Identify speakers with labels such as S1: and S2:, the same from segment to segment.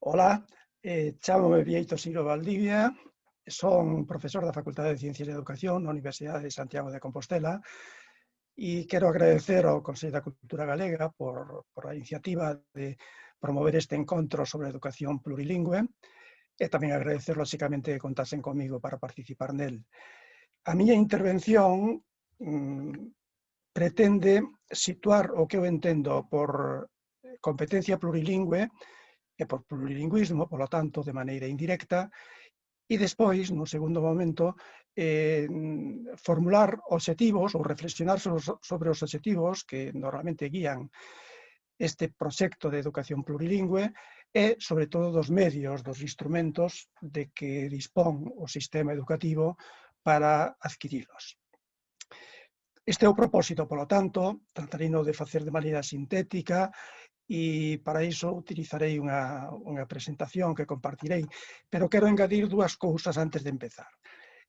S1: Ola, chámome Bieito Siro Valdivia, son profesor da Facultade de Ciencias e Educación na Universidade de Santiago de Compostela e quero agradecer ao Consello da Cultura Galega por a iniciativa de promover este encontro sobre a educación plurilingüe e tamén agradecer, lóxicamente, que contasen comigo para participar nel. A miña intervención pretende situar o que eu entendo por competencia plurilingüe e por plurilingüismo, polo tanto, de maneira indirecta, e despois, no segundo momento, formular obxectivos ou reflexionar sobre os obxectivos que normalmente guían este proxecto de educación plurilingüe e, sobre todo, dos medios, dos instrumentos de que dispón o sistema educativo para adquirilos. Este é o propósito, polo tanto, tratarei de facer de maneira sintética e para iso utilizarei unha presentación que compartirei, pero quero engadir dúas cousas antes de empezar.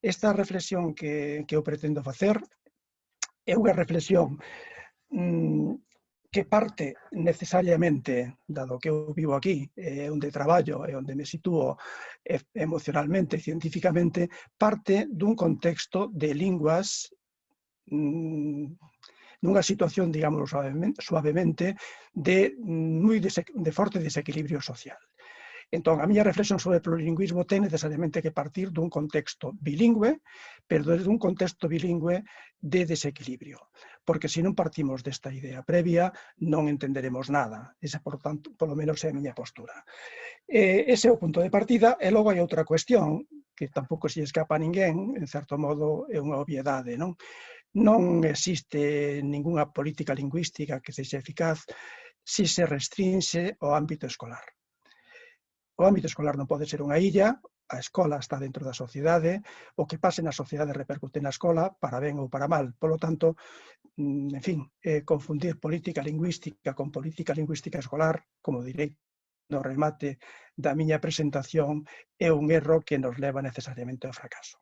S1: Esta reflexión que eu pretendo facer é unha reflexión que parte necesariamente, dado que eu vivo aquí, onde traballo e onde me sitúo emocionalmente e científicamente, parte dun contexto de linguas nunha situación, digamos suavemente, de forte desequilibrio social. Entón, a miña reflexión sobre o plurilingüismo ten necesariamente que partir dun contexto bilingüe, pero desde un contexto bilingüe de desequilibrio, porque se non partimos desta idea previa non entenderemos nada. Esa, por tanto, polo menos é a miña postura. Ese é o punto de partida, e logo hai outra cuestión que tampouco se escapa a ninguén, en certo modo é unha obviedade, non? Non existe ningunha política lingüística que sexa eficaz se se restrinxe ao ámbito escolar. O ámbito escolar non pode ser unha illa, a escola está dentro da sociedade, o que pase na sociedade repercute na escola, para ben ou para mal. Polo tanto, en fin, confundir política lingüística con política lingüística escolar, como direi no remate da miña presentación, é un erro que nos leva necesariamente ao fracaso.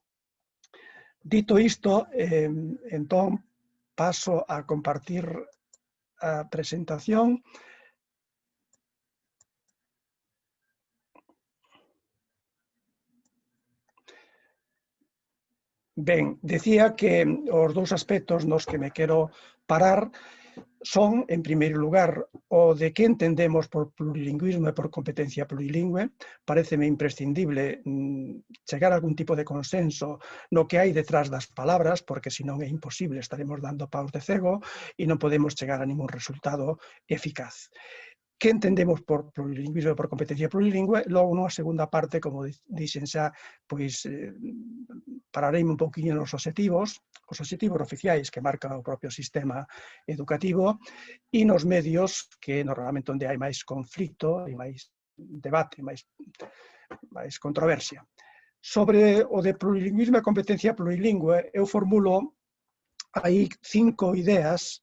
S1: Dito isto, entón, paso a compartir a presentación. Ben, decía que os dous aspectos nos que me quero parar son, en primeiro lugar, o de que entendemos por plurilingüismo e por competencia plurilingüe. Paréceme imprescindible chegar a algún tipo de consenso no que hai detrás das palabras, porque senón é imposible, estaremos dando paus de cego e non podemos chegar a ningún resultado eficaz. Que entendemos por plurilingüismo e por competencia plurilingüe? Logo, nunha segunda parte, como dixen xa, pois parareime un pouquinho nos obxectivos oficiais que marca o propio sistema educativo e nos medios que normalmente onde hai máis conflito e máis debate, máis controversia. Sobre o de plurilingüismo e competencia plurilingüe, eu formulo aí 5 ideas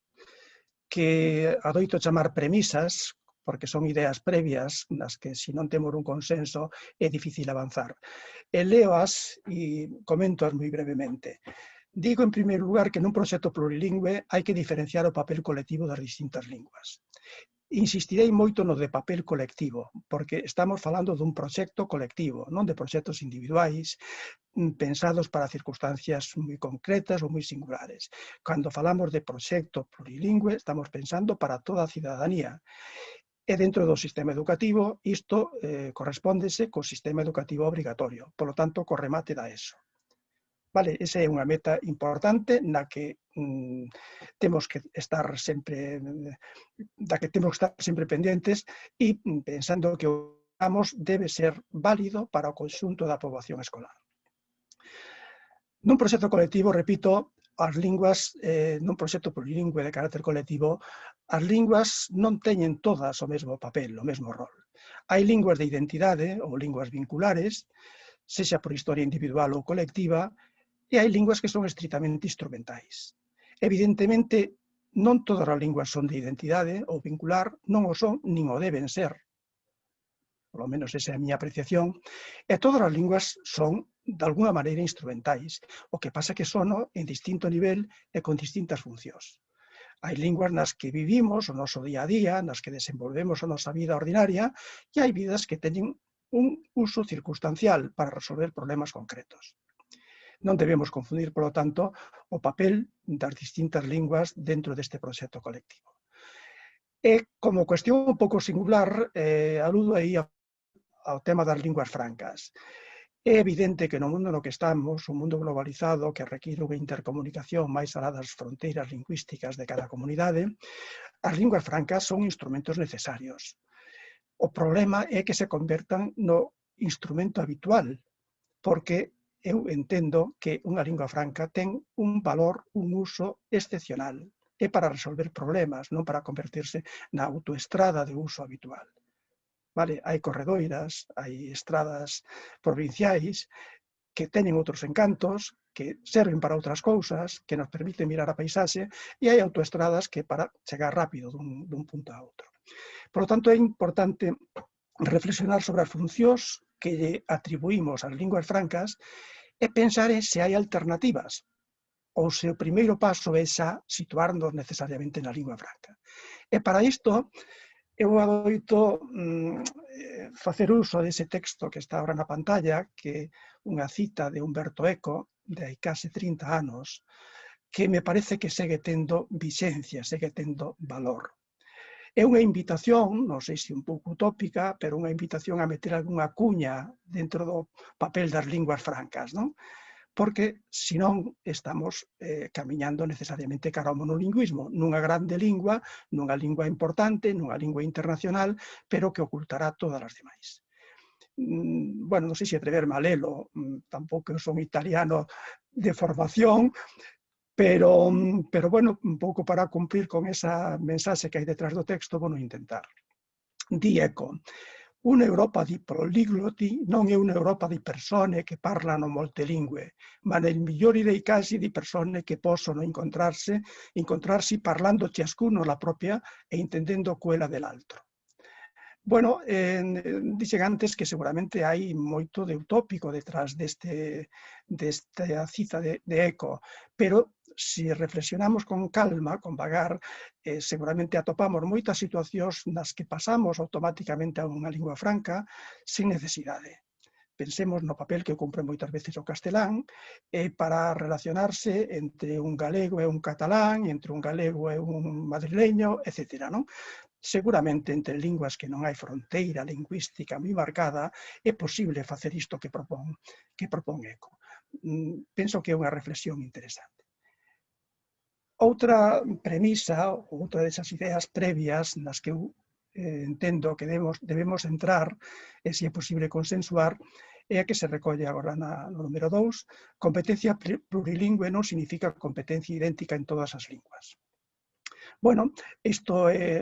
S1: que adoito chamar premisas, porque son ideas previas nas que, se non temos un consenso, é difícil avanzar. E leoas e comentoas moi brevemente. Digo, en primeiro lugar, que nun proxecto plurilingüe hai que diferenciar o papel colectivo das distintas linguas. Insistirei moito no de papel colectivo, porque estamos falando dun proxecto colectivo, non de proxectos individuais, pensados para circunstancias moi concretas ou moi singulares. Cando falamos de proxecto plurilingüe, estamos pensando para toda a cidadanía. E dentro do sistema educativo, isto correspóndese co sistema educativo obrigatorio, polo tanto, co remate da ESO. Vale, esa é unha meta importante na que temos que estar sempre pendentes e pensando que o que digamos debe ser válido para o conxunto da poboación escolar. Nun proxecto colectivo, repito, as linguas, nun proxecto plurilingüe de carácter colectivo, as linguas non teñen todas o mesmo papel, o mesmo rol. Hai linguas de identidade ou linguas vinculares, sexa por historia individual ou colectiva, e hai linguas que son estritamente instrumentais. Evidentemente, non todas as linguas son de identidade ou vincular, non o son, nin o deben ser. Polo menos esa é a miña apreciación. E todas as linguas son, de alguna maneira, instrumentais. O que pasa que son en distinto nivel e con distintas funcións. Hai linguas nas que vivimos o noso día a día, nas que desenvolvemos a nosa vida ordinaria, e hai vidas que teñen un uso circunstancial para resolver problemas concretos. Non debemos confundir, polo tanto, o papel das distintas linguas dentro deste proxecto colectivo. E, como cuestión un pouco singular, aludo aí ao tema das linguas francas. É evidente que no mundo no que estamos, un mundo globalizado que require unha intercomunicación máis alá das fronteiras lingüísticas de cada comunidade, as linguas francas son instrumentos necesarios. O problema é que se convertan no instrumento habitual, porque eu entendo que unha lingua franca ten un valor, un uso excepcional. É para resolver problemas, non para convertirse na autoestrada de uso habitual. Vale, hai corredoiras, hai estradas provinciais que teñen outros encantos, que serven para outras cousas, que nos permiten mirar a paisaxe, e hai autoestradas que para chegar rápido dun punto a outro. Por lo tanto, é importante reflexionar sobre as funcións que lle atribuímos ás linguas francas e pensar en se hai alternativas, ou se o primeiro paso é xa situarnos necesariamente na lingua franca. E para isto, eu adoito facer uso dese texto que está agora na pantalla, que é unha cita de Umberto Eco, de hai case 30 anos, que me parece que segue tendo vixencia, segue tendo valor. É unha invitación, non sei se un pouco utópica, pero unha invitación a meter algunha cuña dentro do papel das linguas francas, non? Porque, senón, estamos camiñando necesariamente cara ao monolingüismo, nunha grande lingua, nunha lingua importante, nunha lingua internacional, pero que ocultará todas as demais. Bueno, non sei se atreverme a lelo, tampouco eu son italiano de formación, pero bueno, un pouco para cumplir con esa mensaxe que hai detrás do texto, vou intentar. Di Eco: una Europa di poligloti non è un'Europa di persone che parlano molte lingue, ma nel migliore dei casi di persone che possono incontrarsi parlando ciascuno la propria e intendendo quella dell'altro. Bueno, dixen antes que seguramente hai moito de utópico detrás desta cita de Eco, pero se reflexionamos con calma, con vagar, seguramente atopamos moitas situacións nas que pasamos automáticamente a unha lingua franca sin necesidade. Pensemos no papel que cumpre moitas veces o castelán para relacionarse entre un galego e un catalán, entre un galego e un madrileño, etc. Non? Seguramente entre linguas que non hai fronteira lingüística moi marcada é posible facer isto que propón Eco. Penso que é unha reflexión interesante. Outra premisa, outra desas ideas previas nas que eu entendo que debemos entrar, e se é posible consensuar, é a que se recolle agora no número 2, competencia plurilingüe non significa competencia idéntica en todas as linguas. Bueno, isto é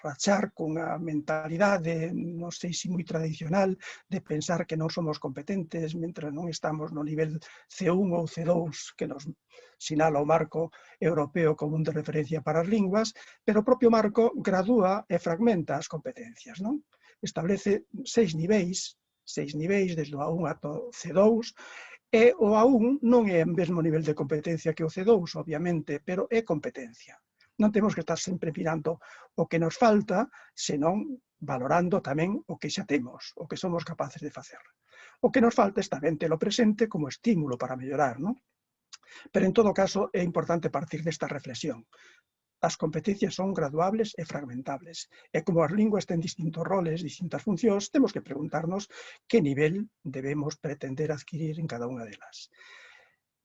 S1: rachar cunha mentalidade, non sei se moi tradicional, de pensar que non somos competentes mentre non estamos no nivel C1 ou C2 que nos sinala o marco europeo común de referencia para as linguas, pero o propio marco gradúa e fragmenta as competencias, non? Establece 6 niveis desde o A1 ata o C2, e o A1 non é o mesmo nivel de competencia que o C2, obviamente, pero é competencia. Non temos que estar sempre mirando o que nos falta, senón valorando tamén o que xa temos, o que somos capaces de facer. O que nos falta está ben telo presente como estímulo para mellorar, non? Pero, en todo caso, é importante partir desta reflexión. As competencias son graduables e fragmentables, e como as linguas ten distintos roles, distintas funcións, temos que preguntarnos que nivel debemos pretender adquirir en cada unha delas.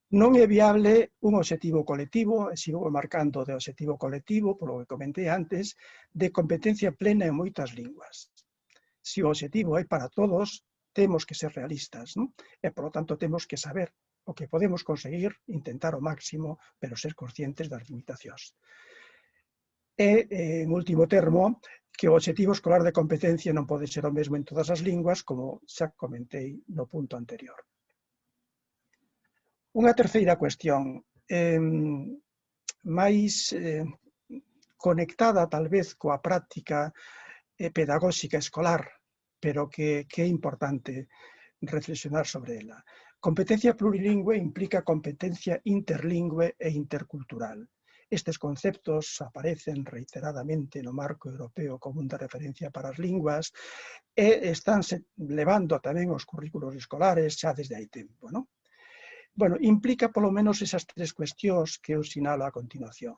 S1: Non é viable un obxectivo colectivo, e sigo marcando de obxectivo colectivo, polo que comentei antes, de competencia plena en moitas linguas. Se o obxectivo é para todos, temos que ser realistas, non? E, polo tanto, temos que saber o que podemos conseguir, intentar o máximo, pero ser conscientes das limitacións. E, en último termo, que o obxectivo escolar de competencia non pode ser o mesmo en todas as linguas, como xa comentei no punto anterior. Unha terceira cuestión, máis conectada tal vez coa práctica pedagóxica escolar, pero que é importante reflexionar sobre ela. Competencia plurilingüe implica competencia interlingüe e intercultural. Estes conceptos aparecen reiteradamente no marco europeo común de referencia para as linguas e estánse levando tamén os currículos escolares xa desde hai tempo, non? Bueno, implica polo menos esas tres cuestións que eu sinalo a continuación.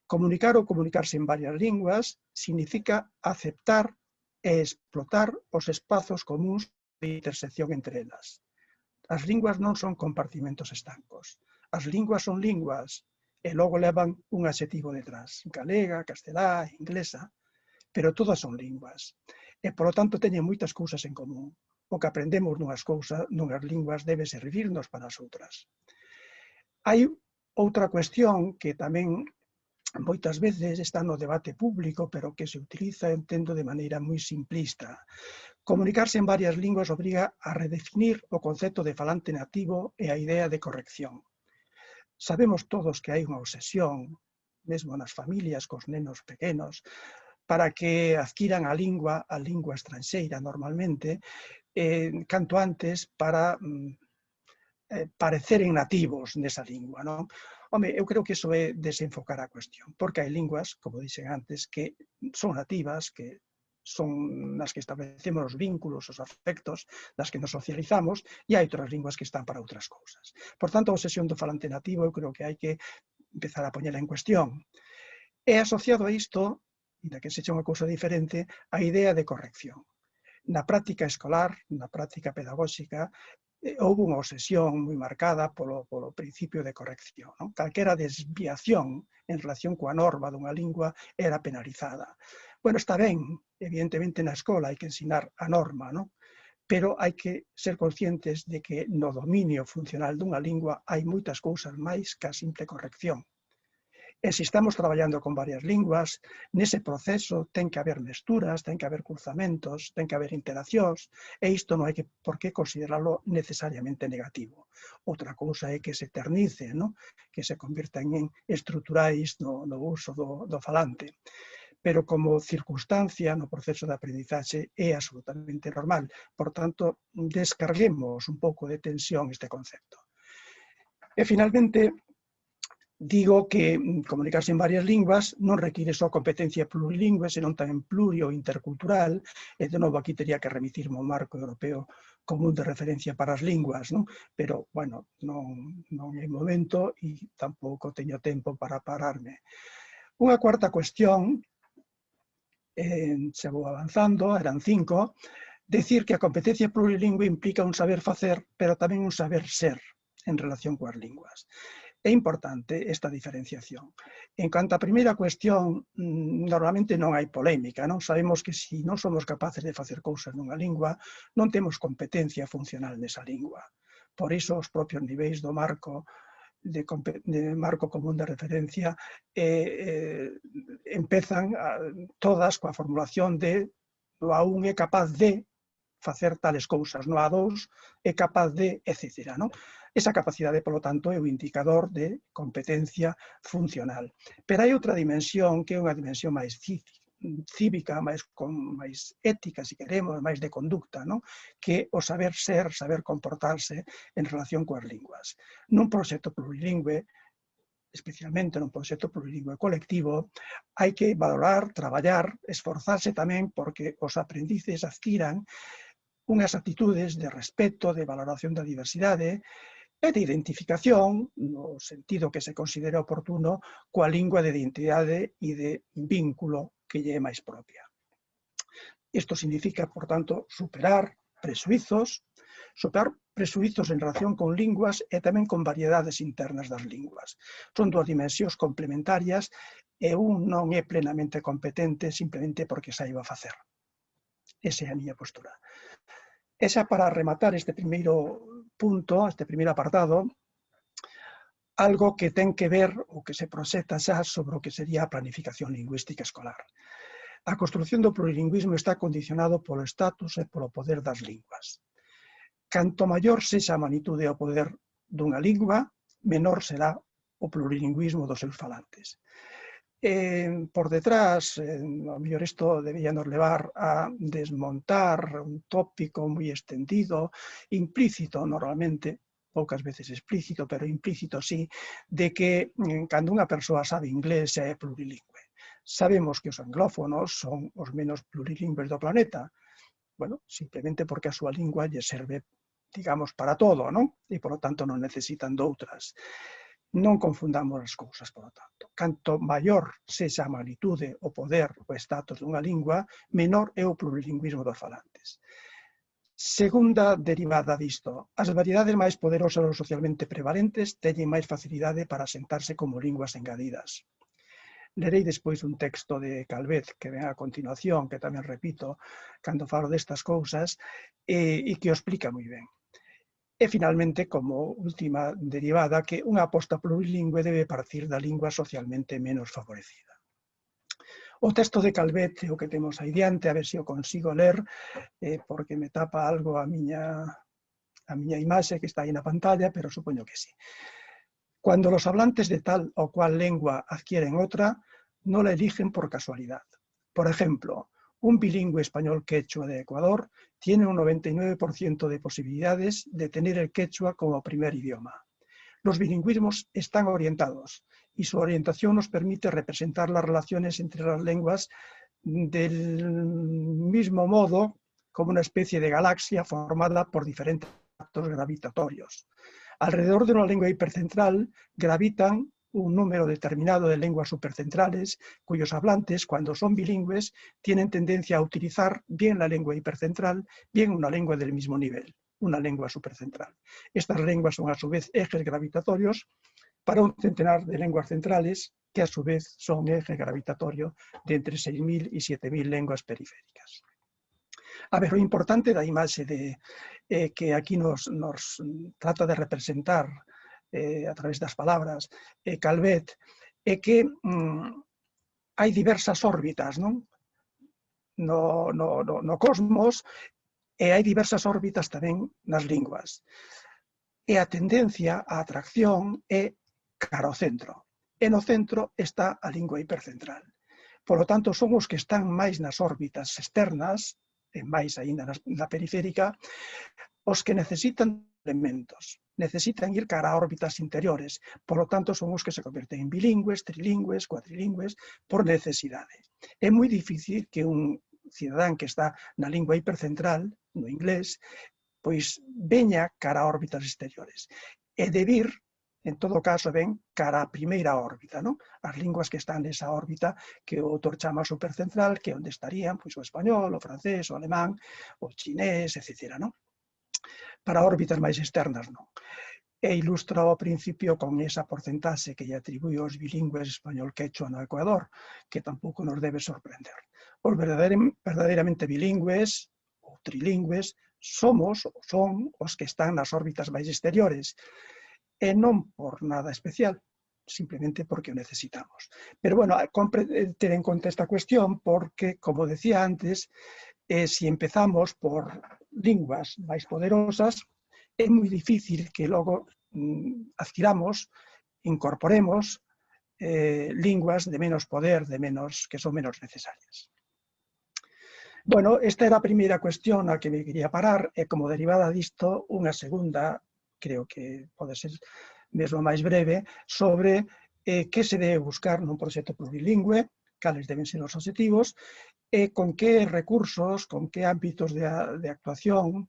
S1: Comunicar ou comunicarse en varias linguas significa aceptar e explotar os espazos comuns de intersección entre elas. As linguas non son compartimentos estancos. As linguas son linguas e logo levan un adxetivo detrás. Galega, castelá, inglesa, pero todas son linguas. E, polo tanto, teñen moitas cousas en común. O que aprendemos nunhas linguas debe servirnos para as outras. Hai outra cuestión que tamén moitas veces está no debate público, pero que se utiliza, entendo, de maneira moi simplista. Comunicarse en varias linguas obriga a redefinir o concepto de falante nativo e a idea de corrección. Sabemos todos que hai unha obsesión, mesmo nas familias, cos nenos pequenos, para que adquiran a lingua estranxeira normalmente, canto antes para pareceren nativos nesa lingua, non? Home, eu creo que iso é desenfocar a cuestión, porque hai linguas, como dixen antes, que son nativas, que son nas que establecemos os vínculos, os afectos, nas que nos socializamos, e hai outras linguas que están para outras cousas. Por tanto, a obsesión do falante nativo eu creo que hai que empezar a poñela en cuestión. E asociado a isto, ainda que sexa unha cousa diferente, a idea de corrección. Na práctica escolar, na práctica pedagóxica, houve unha obsesión moi marcada polo principio de corrección, non? Calquera desviación en relación coa norma dunha lingua era penalizada. Bueno, está ben, evidentemente na escola hai que ensinar a norma, non? Pero hai que ser conscientes de que no dominio funcional dunha lingua hai moitas cousas máis que a simple corrección. E se estamos traballando con varias linguas, nese proceso ten que haber mesturas, ten que haber cruzamentos, ten que haber interaccións, e isto non hai por que considerarlo necesariamente negativo. Outra cousa é que se eternice, non? Que se convirtan en estruturais no uso do falante. Pero como circunstancia no proceso de aprendizaxe é absolutamente normal. Por tanto, descarguemos un pouco de tensión este concepto. E, finalmente, digo que comunicarse en varias linguas non require só competencia plurilingüe, senón tamén plurio ou intercultural, e de novo aquí teria que remitirme ao marco europeo común de referencia para as linguas, non? Pero, bueno, non é momento e tampouco teño tempo para pararme. Unha cuarta cuestión, se vou avanzando, eran 5, decir que a competencia plurilingüe implica un saber facer, pero tamén un saber ser en relación coas linguas. É importante esta diferenciación. En canto á primeira cuestión, normalmente non hai polémica, non? Sabemos que se non somos capaces de facer cousas nunha lingua, non temos competencia funcional nesa lingua. Por iso os propios niveis do marco común de referencia empezan todas coa formulación de o A1 é capaz de facer tales cousas, no A2 é capaz de, etc. Esa capacidade, polo tanto, é o indicador de competencia funcional. Pero hai outra dimensión que é unha dimensión máis cívica, máis ética, se queremos, máis de conducta, que o saber ser, saber comportarse en relación coas linguas. Nun proxecto plurilingüe, especialmente nun proxecto plurilingüe colectivo, hai que valorar, traballar, esforzarse tamén porque os aprendices adquiran unhas actitudes de respeto, de valoración da diversidade e de identificación, no sentido que se considera oportuno, coa lingua de identidade e de vínculo que lle é máis propia. Isto significa, por tanto, superar presuizos en relación con linguas e tamén con variedades internas das linguas. Son dúas dimensións complementarias e un non é plenamente competente simplemente porque saiba facer. Esa é a miña postura. E xa para rematar este primeiro punto, este primeiro apartado, algo que ten que ver ou que se proxecta xa sobre o que sería a planificación lingüística escolar. A construción do plurilingüismo está condicionado polo estatus e polo poder das linguas. Canto maior sexa a magnitude e o poder dunha lingua, menor será o plurilingüismo dos seus falantes. Por detrás, ao mellor isto debía nos levar a desmontar un tópico moi extendido, implícito normalmente, poucas veces explícito, pero implícito sí, de que cando unha persoa sabe inglés é plurilingüe. Sabemos que os anglófonos son os menos plurilingües do planeta, bueno, simplemente porque a súa lingua lle serve, digamos, para todo, non? E, por lo tanto, non necesitan doutras. Non confundamos as cousas, por lo tanto. Canto maior sexa a magnitude, o poder, o status dunha lingua, menor é o plurilingüismo dos falantes. Segunda derivada disto, as variedades máis poderosas ou socialmente prevalentes teñen máis facilidade para asentarse como linguas engadidas. Lerei despois un texto de Calvet que ven a continuación, que tamén repito cando falo destas cousas, e que o explica moi ben. E, finalmente, como última derivada, que unha aposta plurilingüe debe partir da lingua socialmente menos favorecida. O texto de Calvet é o que temos aí diante, a ver se o consigo ler, porque me tapa algo a miña imaxe que está aí na pantalla, pero supoño que sí. Cuando los hablantes de tal o cual lengua adquieren otra, no la eligen por casualidad. Por ejemplo, un bilingüe español-quechua de Ecuador tiene un 99% de posibilidades de tener el quechua como primer idioma. Los bilingüismos están orientados y su orientación nos permite representar las relaciones entre las lenguas del mismo modo como una especie de galaxia formada por diferentes actos gravitatorios. Alrededor de una lengua hipercentral gravitan un número determinado de lenguas supercentrales cuyos hablantes, cuando son bilingües, tienen tendencia a utilizar bien la lengua hipercentral, bien una lengua del mismo nivel, una lengua supercentral. Estas lenguas son a su vez ejes gravitatorios para un centenar de lenguas centrales que a su vez son eje gravitatorio de entre 6.000 y 7.000 lenguas periféricas. A ver, o importante da imaxe que aquí nos trata de representar a través das palabras Calvet é que hai diversas órbitas, non? No cosmos, e hai diversas órbitas tamén nas linguas. E a tendencia, a atracción é cara ao centro. E no centro está a lingua hipercentral. Por lo tanto, son os que están máis nas órbitas externas, e máis aínda na periférica, os que necesitan elementos, necesitan ir cara a órbitas interiores, por lo tanto son os que se converten en bilingües, trilingües, cuatrilingües, por necesidade. É moi difícil que un cidadán que está na lingua hipercentral, no inglés, pois veña cara a órbitas exteriores. E de vir, en todo caso, ven cara a primeira órbita, non? As linguas que están nesa órbita que o autor chama supercentral, que onde estarían pois, o español, o francés, o alemán, o chinés, etc., non? Para órbitas máis externas, non. E ilustra o principio con esa porcentaxe que lle atribui aos bilingües español-quechua no Ecuador, que tampouco nos debe sorprender. Os verdadeiramente bilingües ou trilingües son os que están nas órbitas máis exteriores, e non por nada especial, simplemente porque o necesitamos. Pero, bueno, compre ter en conta esta cuestión porque, como decía antes, se empezamos por linguas máis poderosas, é moi difícil que logo adquiramos, incorporemos linguas de menos poder, que son menos necesarias. Bueno, esta era a primeira cuestión a que me quería parar, e como derivada disto, unha segunda, creo que pode ser mesmo máis breve, sobre que se debe buscar nun proxecto plurilingüe, cales deben ser os obxectivos, e con que recursos, con que ámbitos de actuación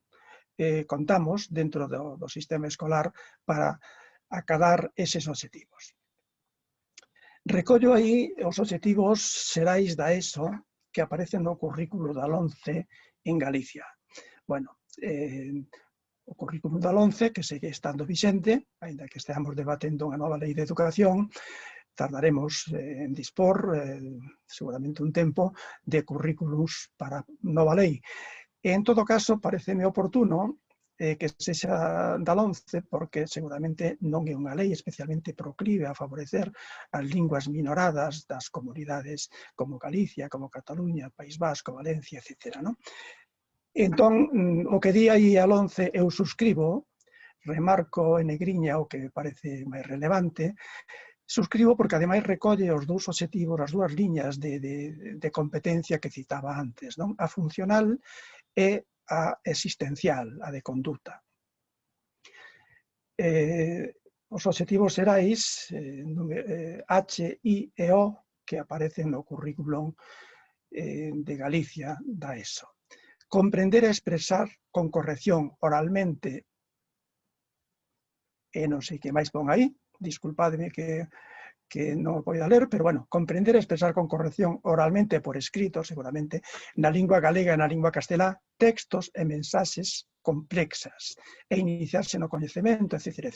S1: contamos dentro do sistema escolar para acadar eses obxectivos. Recollo aí os obxectivos xerais da ESO que aparecen no currículo da LOMCE en Galicia. Bueno, o currículo da LOMCE, que segue estando vixente, aínda que esteamos debatendo unha nova lei de educación, tardaremos en dispor, seguramente un tempo, de currículos para nova lei. E, en todo caso, pareceme oportuno que sexa da LOMCE, porque seguramente non é unha lei especialmente proclive a favorecer as linguas minoradas das comunidades como Galicia, como Cataluña, País Vasco, Valencia, etc. Entón, o que di aí a LOMCE eu suscribo, remarco en negriña o que me parece máis relevante, suscribo porque ademais recolle os dous obxectivos, as dúas liñas de competencia que citaba antes, non? A funcional e a existencial, a de conduta. Os obxectivos xerais H, I e O que aparecen no currículum de Galicia da ESO. Comprender e expresar con corrección oralmente, e non sei que máis pon aí, disculpadme que non o poida ler, pero bueno, comprender e expresar con corrección oralmente por escrito, seguramente, na lingua galega e na lingua castelá, textos e mensaxes complexas, e iniciarse no coñecemento, etc.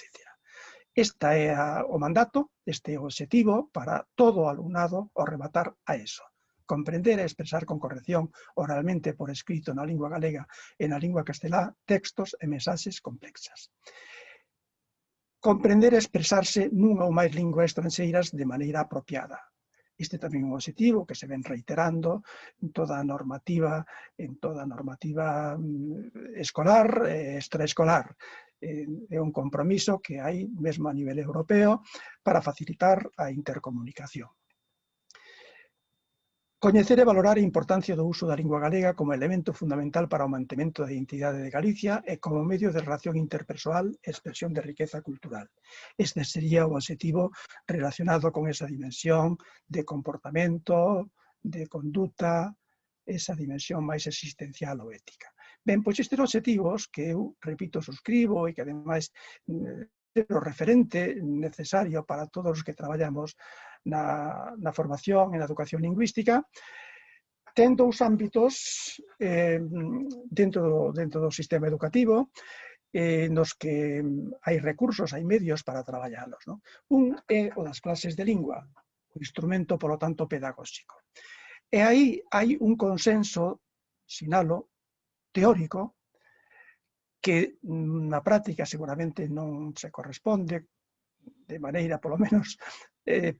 S1: Esta é o mandato, este é o obxectivo para todo o alumnado ao rematar a ESO. Comprender e expresar con corrección oralmente por escrito na lingua galega e na lingua castelá textos e mensaxes complexas. Comprender e expresarse nunha ou máis linguas estranxeiras de maneira apropiada. Este tamén é un obxectivo que se ven reiterando en toda a normativa escolar e extraescolar. É un compromiso que hai mesmo a nivel europeo para facilitar a intercomunicación. Coñecer e valorar a importancia do uso da lingua galega como elemento fundamental para o mantemento da identidade de Galicia e como medio de relación interpersoal e expresión de riqueza cultural. Este sería o obxectivo relacionado con esa dimensión de comportamento, de conduta, esa dimensión máis existencial ou ética. Ben, pois estes obxectivos que eu, repito, suscribo e que ademais é o referente necesario para todos os que traballamos na formación e na educación lingüística, ten dous ámbitos dentro do sistema educativo nos que hai recursos, hai medios para traballarlos. Un é o das clases de lingua, o instrumento, polo tanto, pedagóxico. E aí hai un consenso, sinalo, teórico, que na práctica seguramente non se corresponde de maneira, polo menos,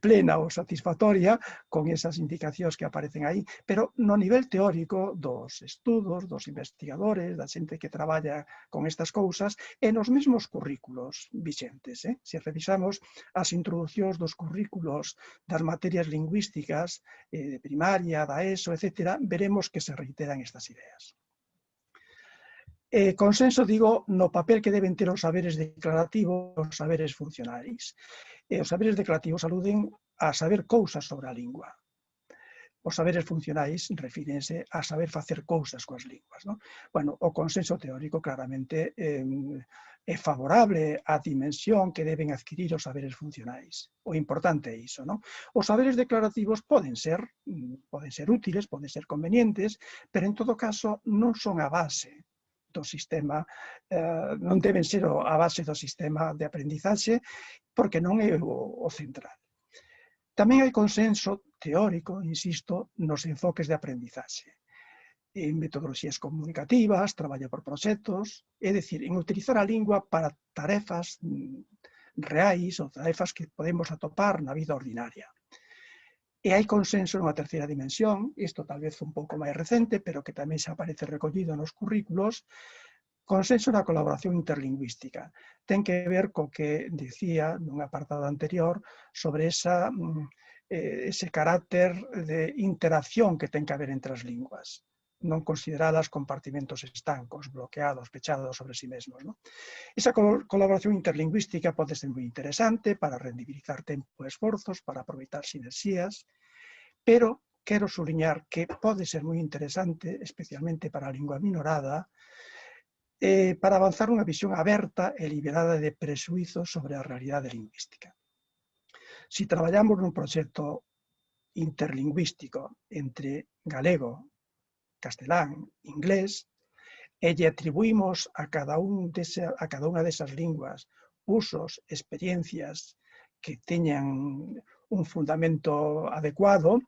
S1: plena ou satisfactoria con esas indicacións que aparecen aí, pero no nivel teórico dos estudos, dos investigadores, da xente que traballa con estas cousas, e nos mesmos currículos vixentes. Se revisamos as introducións dos currículos das materias lingüísticas de primaria, da ESO, etc., veremos que se reiteran estas ideas. Consenso, digo, no papel que deben ter os saberes declarativos e os saberes funcionais. Os saberes declarativos aluden a saber cousas sobre a lingua. Os saberes funcionais refírense a saber facer cousas coas linguas. Bueno, o consenso teórico claramente é favorable á dimensión que deben adquirir os saberes funcionais. O importante é iso. Os saberes declarativos poden ser útiles, poden ser convenientes, pero en todo caso non son a base do sistema, non deben ser a base do sistema de aprendizaxe, porque non é o central. Tamén hai consenso teórico, insisto, nos enfoques de aprendizaxe, en metodoloxías comunicativas, traballo por proxectos, é dicir, en utilizar a lingua para tarefas reais ou tarefas que podemos atopar na vida ordinaria. E hai consenso nunha terceira dimensión, isto tal vez un pouco máis recente, pero que tamén se aparece recollido nos currículos, consenso na colaboración interlingüística. Ten que ver co que dicía nun apartado anterior sobre ese carácter de interacción que ten que haber entre as linguas, non consideradas compartimentos estancos, bloqueados, pechados sobre sí mesmos. Esa colaboración interlingüística pode ser moi interesante para rendibilizar tempo e esforzos, para aproveitar sinerxías, pero quero subliñar que pode ser moi interesante, especialmente para a lingua minorada, para avanzar unha visión aberta e liberada de prexuizos sobre a realidade lingüística. Se traballamos nun proxecto interlingüístico entre galego, castelán, inglés, e lle atribuímos a cada unha desas linguas usos, experiencias que teñan un fundamento adecuado,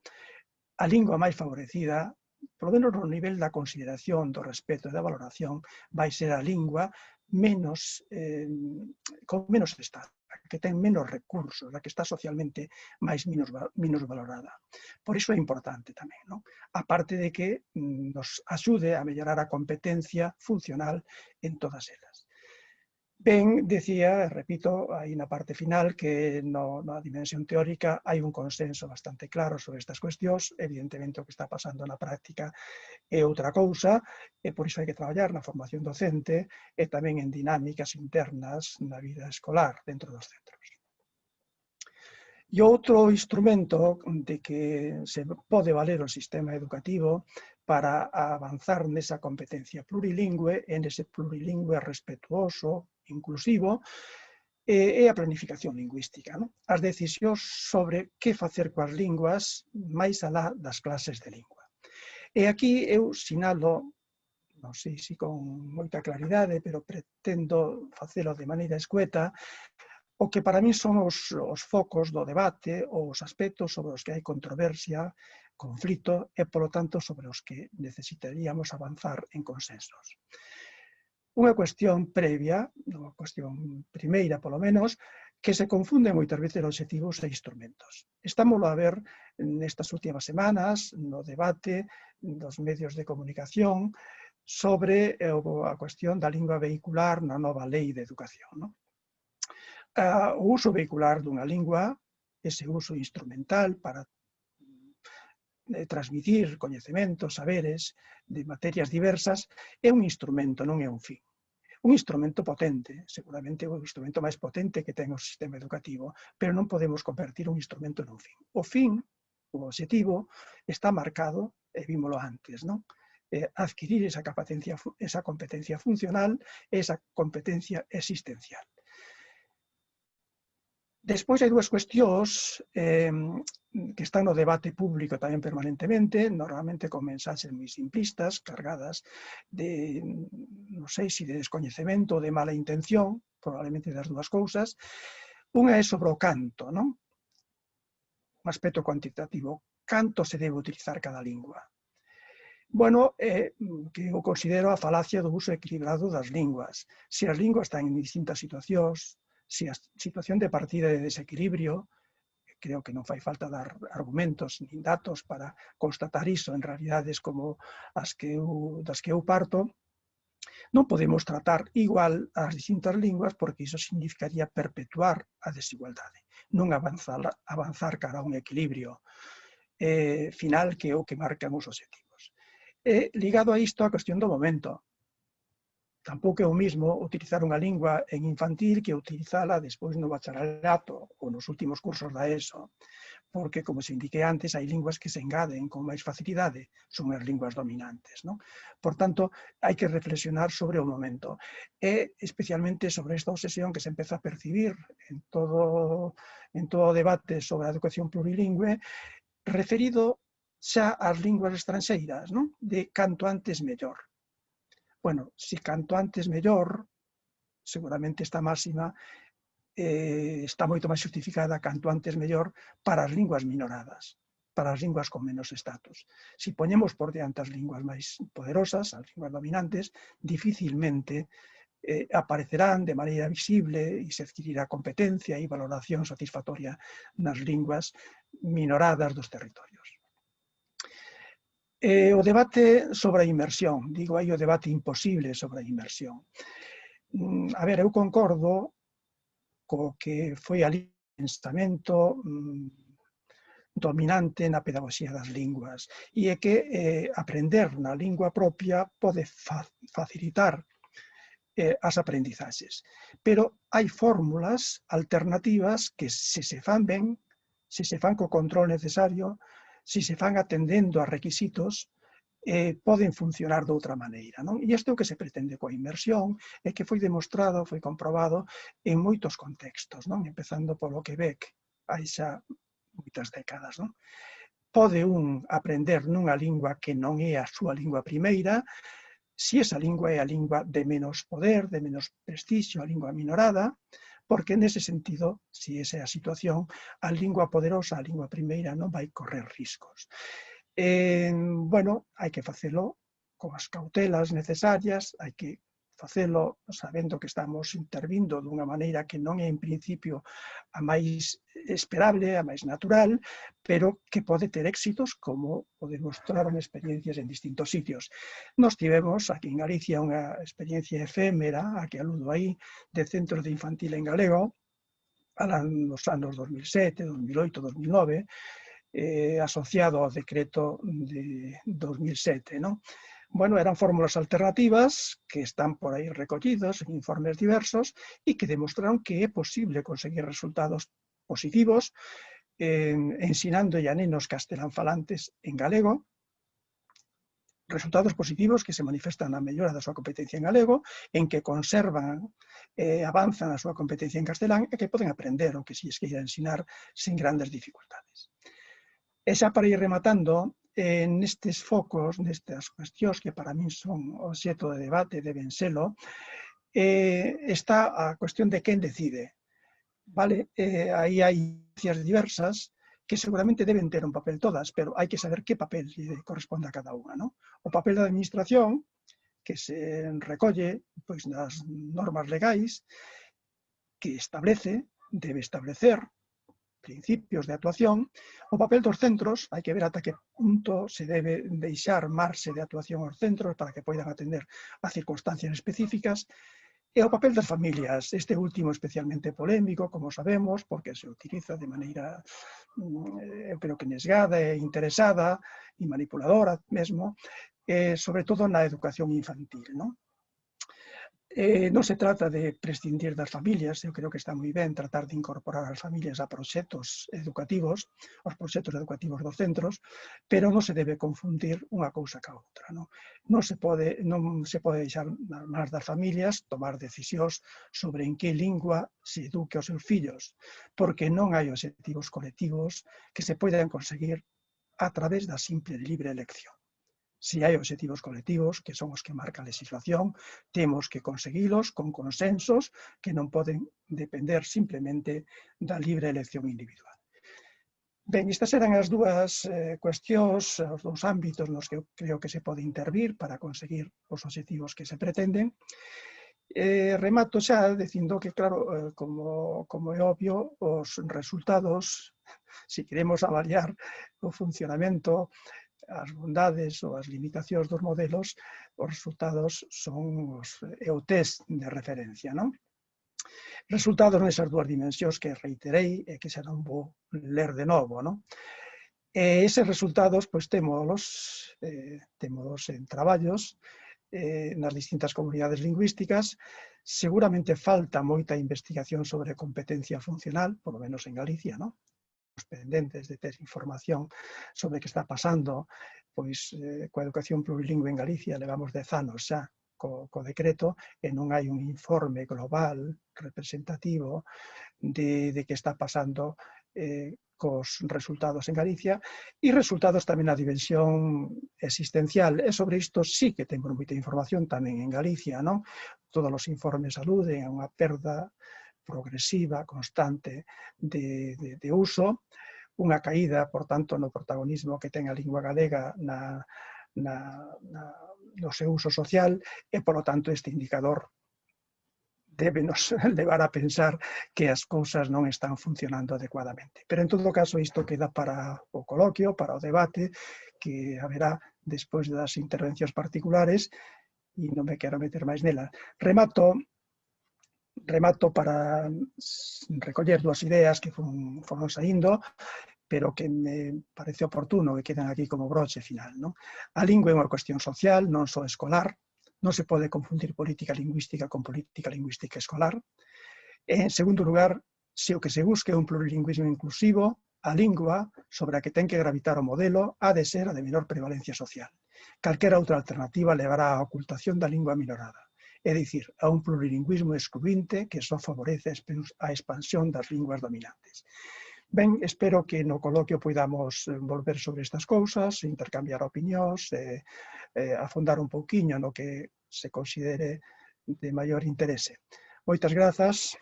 S1: a lingua máis favorecida, polo menos no nivel da consideración, do respeto e da valoración, vai ser a lingua con menos estado, que ten menos recursos, a que está socialmente menos valorada. Por iso é importante tamén, aparte de que nos axude a mellorar a competencia funcional en todas elas. Ben, decía, repito, aí na parte final, que na dimensión teórica hai un consenso bastante claro sobre estas cuestións. Evidentemente, o que está pasando na práctica é outra cousa, e por iso hai que traballar na formación docente e tamén en dinámicas internas na vida escolar dentro dos centros. E outro instrumento de que se pode valer o sistema educativo para avanzar nesa competencia plurilingüe e nese plurilingüe respetuoso, inclusivo, é a planificación lingüística, non? As decisións sobre que facer coas linguas máis alá das clases de lingua. E aquí eu sinalo, non sei se con moita claridade, pero pretendo facelo de maneira escueta, o que para mí son os focos do debate ou os aspectos sobre os que hai controversia, conflito e, polo tanto, sobre os que necesitaríamos avanzar en consensos. Unha cuestión previa, unha cuestión primeira, polo menos, que se confunden moitas veces obxectivos e instrumentos. Estámoslo a ver nestas últimas semanas no debate dos medios de comunicación sobre a cuestión da lingua vehicular na nova lei de educación, non? O uso vehicular dunha lingua, ese uso instrumental para transmitir coñecementos, saberes de materias diversas, é un instrumento, non é un fin. Un instrumento potente, seguramente o instrumento máis potente que ten o sistema educativo, pero non podemos convertir un instrumento nun fin. O fin, o obxectivo, está marcado, e vímolo antes, non? Adquirir esa competencia funcional, esa competencia existencial. Despois hai dúas cuestións que están no debate público tamén permanentemente, normalmente con mensaxes moi simplistas, cargadas de, non sei se de descoñecemento ou de mala intención, probablemente das dúas cousas. Unha é sobre o canto, non? Un aspecto cuantitativo. Canto se debe utilizar cada lingua? Bueno, que eu considero a falacia do uso equilibrado das linguas. Se as linguas están en distintas situacións, se a situación de partida de desequilibrio, creo que non fai falta dar argumentos nin datos para constatar iso en realidades como das que eu parto, non podemos tratar igual as distintas linguas porque iso significaría perpetuar a desigualdade, non avanzar cara a un equilibrio final que é o que marcan os obxectivos. Ligado a isto a cuestión do momento. Tampouco é o mismo utilizar unha lingua en infantil que utilizala despois no bacharelato ou nos últimos cursos da ESO, porque, como se indiquei antes, hai linguas que se engaden con máis facilidade, son as linguas dominantes, non? Por tanto, hai que reflexionar sobre o momento, e especialmente sobre esta obsesión que se empeza a percibir en todo o debate sobre a educación plurilingüe, referido xa ás linguas estranxeiras, non? De canto antes mellor. Bueno, si canto antes mellor, seguramente esta máxima está moito máis justificada canto antes mellor para as linguas minoradas, para as linguas con menos estatus. Si poñemos por diante as linguas máis poderosas, as linguas dominantes, dificilmente aparecerán de maneira visible e se adquirirá competencia e valoración satisfactoria nas linguas minoradas dos territorios. O debate sobre a inmersión, digo aí o debate imposible sobre a inmersión. A ver, eu concordo co que foi ali o pensamento dominante na pedagogía das linguas, e é que aprender na lingua propia pode facilitar as aprendizaxes. Pero hai fórmulas alternativas que se fan ben, se fan co control necesario, se fan atendendo a requisitos, poden funcionar de outra maneira, non? E isto é o que se pretende coa inmersión, e que foi demostrado, foi comprobado en moitos contextos, non? Empezando polo Quebec, hai xa moitas décadas, non? Pode un aprender nunha lingua que non é a súa lingua primeira, se esa lingua é a lingua de menos poder, de menos prestixio, a lingua minorada, porque nese sentido, se esa é a situación, a lingua poderosa, a lingua primeira, non vai correr riscos. Bueno, hai que facelo con as cautelas necesarias, hai que facelo sabendo que estamos intervindo dunha maneira que non é en principio a máis esperable, a máis natural, pero que pode ter éxitos como o demostraron experiencias en distintos sitios. Nos tivemos aquí en Galicia unha experiencia efémera, a que aludo aí, de centros de infantil en galego, nos anos 2007, 2008, 2009, asociado ao decreto de 2007, non? Bueno, eran fórmulas alternativas que están por aí recollidos en informes diversos e que demostraron que é posible conseguir resultados positivos ensinando a nenos castelanfalantes en galego, resultados positivos que se manifestan na mellora da súa competencia en galego, en que conservan avanzan a súa competencia en castelán e que poden aprender o que se lles queira ensinar sin grandes dificultades. E xa para ir rematando, nestes focos, nestas cuestións que para min son obxecto de debate, deben selo, está a cuestión de quen decide. Vale, aí hai ciencias diversas que seguramente deben ter un papel todas, pero hai que saber que papel corresponde a cada unha, non? O papel da administración, que se recolle pois, nas normas legais, que debe establecer principios de actuación, o papel dos centros, hai que ver ata que punto se debe deixar marxe de actuación aos centros para que poidan atender a circunstancias específicas, e o papel das familias, este último especialmente polémico, como sabemos, porque se utiliza de maneira, eu creo que nesgada e interesada e manipuladora mesmo, sobre todo na educación infantil, non? Non se trata de prescindir das familias, eu creo que está moi ben tratar de incorporar as familias a proxectos educativos, aos proxectos educativos dos centros, pero non se debe confundir unha cousa ca outra. Non se pode deixar nas mans das familias tomar decisións sobre en que lingua se eduque aos seus fillos, porque non hai obxectivos colectivos que se poidan conseguir a través da simple e libre elección. Se hai obxectivos colectivos, que son os que marca a legislación, temos que conseguilos con consensos que non poden depender simplemente da libre elección individual. Ben, estas eran as dúas cuestións, os dous ámbitos nos que eu creo que se pode intervir para conseguir os obxectivos que se pretenden. Remato xa dicindo que, claro, como é obvio, os resultados, se queremos avaliar o funcionamento, as bondades ou as limitacións dos modelos, os resultados son o test de referencia, non? Resultados nesas dúas dimensións que reiterei e que xa non vou ler de novo, non? E eses resultados, pois, témolos en traballos nas distintas comunidades lingüísticas. Seguramente falta moita investigación sobre competencia funcional, por lo menos en Galicia, non? Pendentes de ter información sobre o que está pasando, pois coa educación plurilingüe en Galicia levamos 10 anos xa co decreto e non hai un informe global representativo de que está pasando cos resultados en Galicia e resultados tamén na dimensión existencial. E sobre isto sí que temos moita información tamén en Galicia, non? Todos os informes aluden a unha perda progresiva, constante de uso, unha caída, por tanto, no protagonismo que ten a lingua galega no seu uso social e, polo tanto, este indicador debe nos levar a pensar que as cousas non están funcionando adecuadamente. Pero, en todo caso, isto queda para o coloquio, para o debate, que haberá despois das intervencións particulares e non me quero meter máis nela. Remato para recoller dúas ideas que foron saindo, pero que me parece oportuno que queden aquí como broche final, non? A lingua é unha cuestión social, non só escolar, non se pode confundir política lingüística con política lingüística escolar. En segundo lugar, se o que se busca é un plurilingüismo inclusivo, a lingua sobre a que ten que gravitar o modelo ha de ser a de menor prevalencia social. Calquera outra alternativa levará á ocultación da lingua minorada, é dicir, a un plurilingüismo excluinte que só favorece a expansión das linguas dominantes. Ben, espero que no coloquio poidamos volver sobre estas cousas, intercambiar opinións, afondar un pouquiño no que se considere de maior interese. Moitas grazas.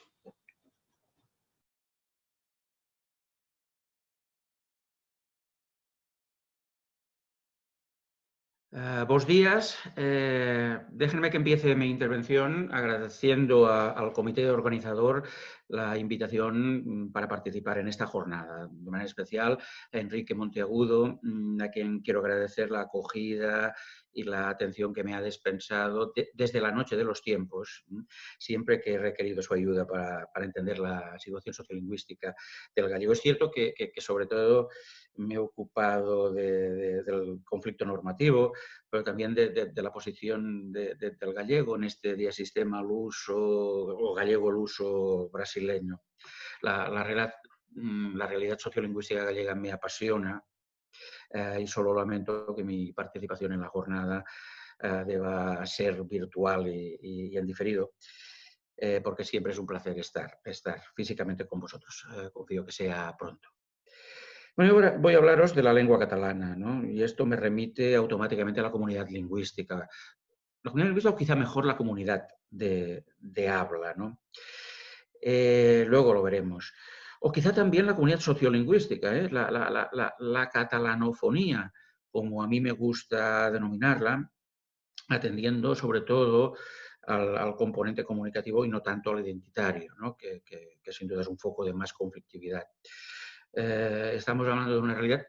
S2: Buenos días. Déjenme que empiece mi intervención agradeciendo al comité organizador la invitación para participar en esta jornada. De manera especial a Enrique Monteagudo, a quien quiero agradecer la acogida y la atención que me ha dispensado desde la noche de los tiempos, siempre que he requerido su ayuda para entender la situación sociolingüística del gallego. Es cierto que sobre todo me he ocupado del conflicto normativo, pero también de la posición del gallego en este diasistema luso o gallego luso brasileño. La realidad sociolingüística gallega me apasiona y solo lamento que mi participación en la jornada deba ser virtual y en diferido. Porque siempre es un placer estar físicamente con vosotros. Confío que sea pronto. Bueno, ahora voy a hablaros de la lengua catalana, ¿no? Y esto me remite automáticamente a la comunidad lingüística. La comunidad lingüística o quizá mejor la comunidad de habla, ¿no? Luego lo veremos. O quizá también la comunidad sociolingüística, ¿eh? La catalanofonía, como a mí me gusta denominarla, atendiendo sobre todo al componente comunicativo y no tanto al identitario, ¿no? que sin duda es un foco de más conflictividad. Estamos hablando de una realidad,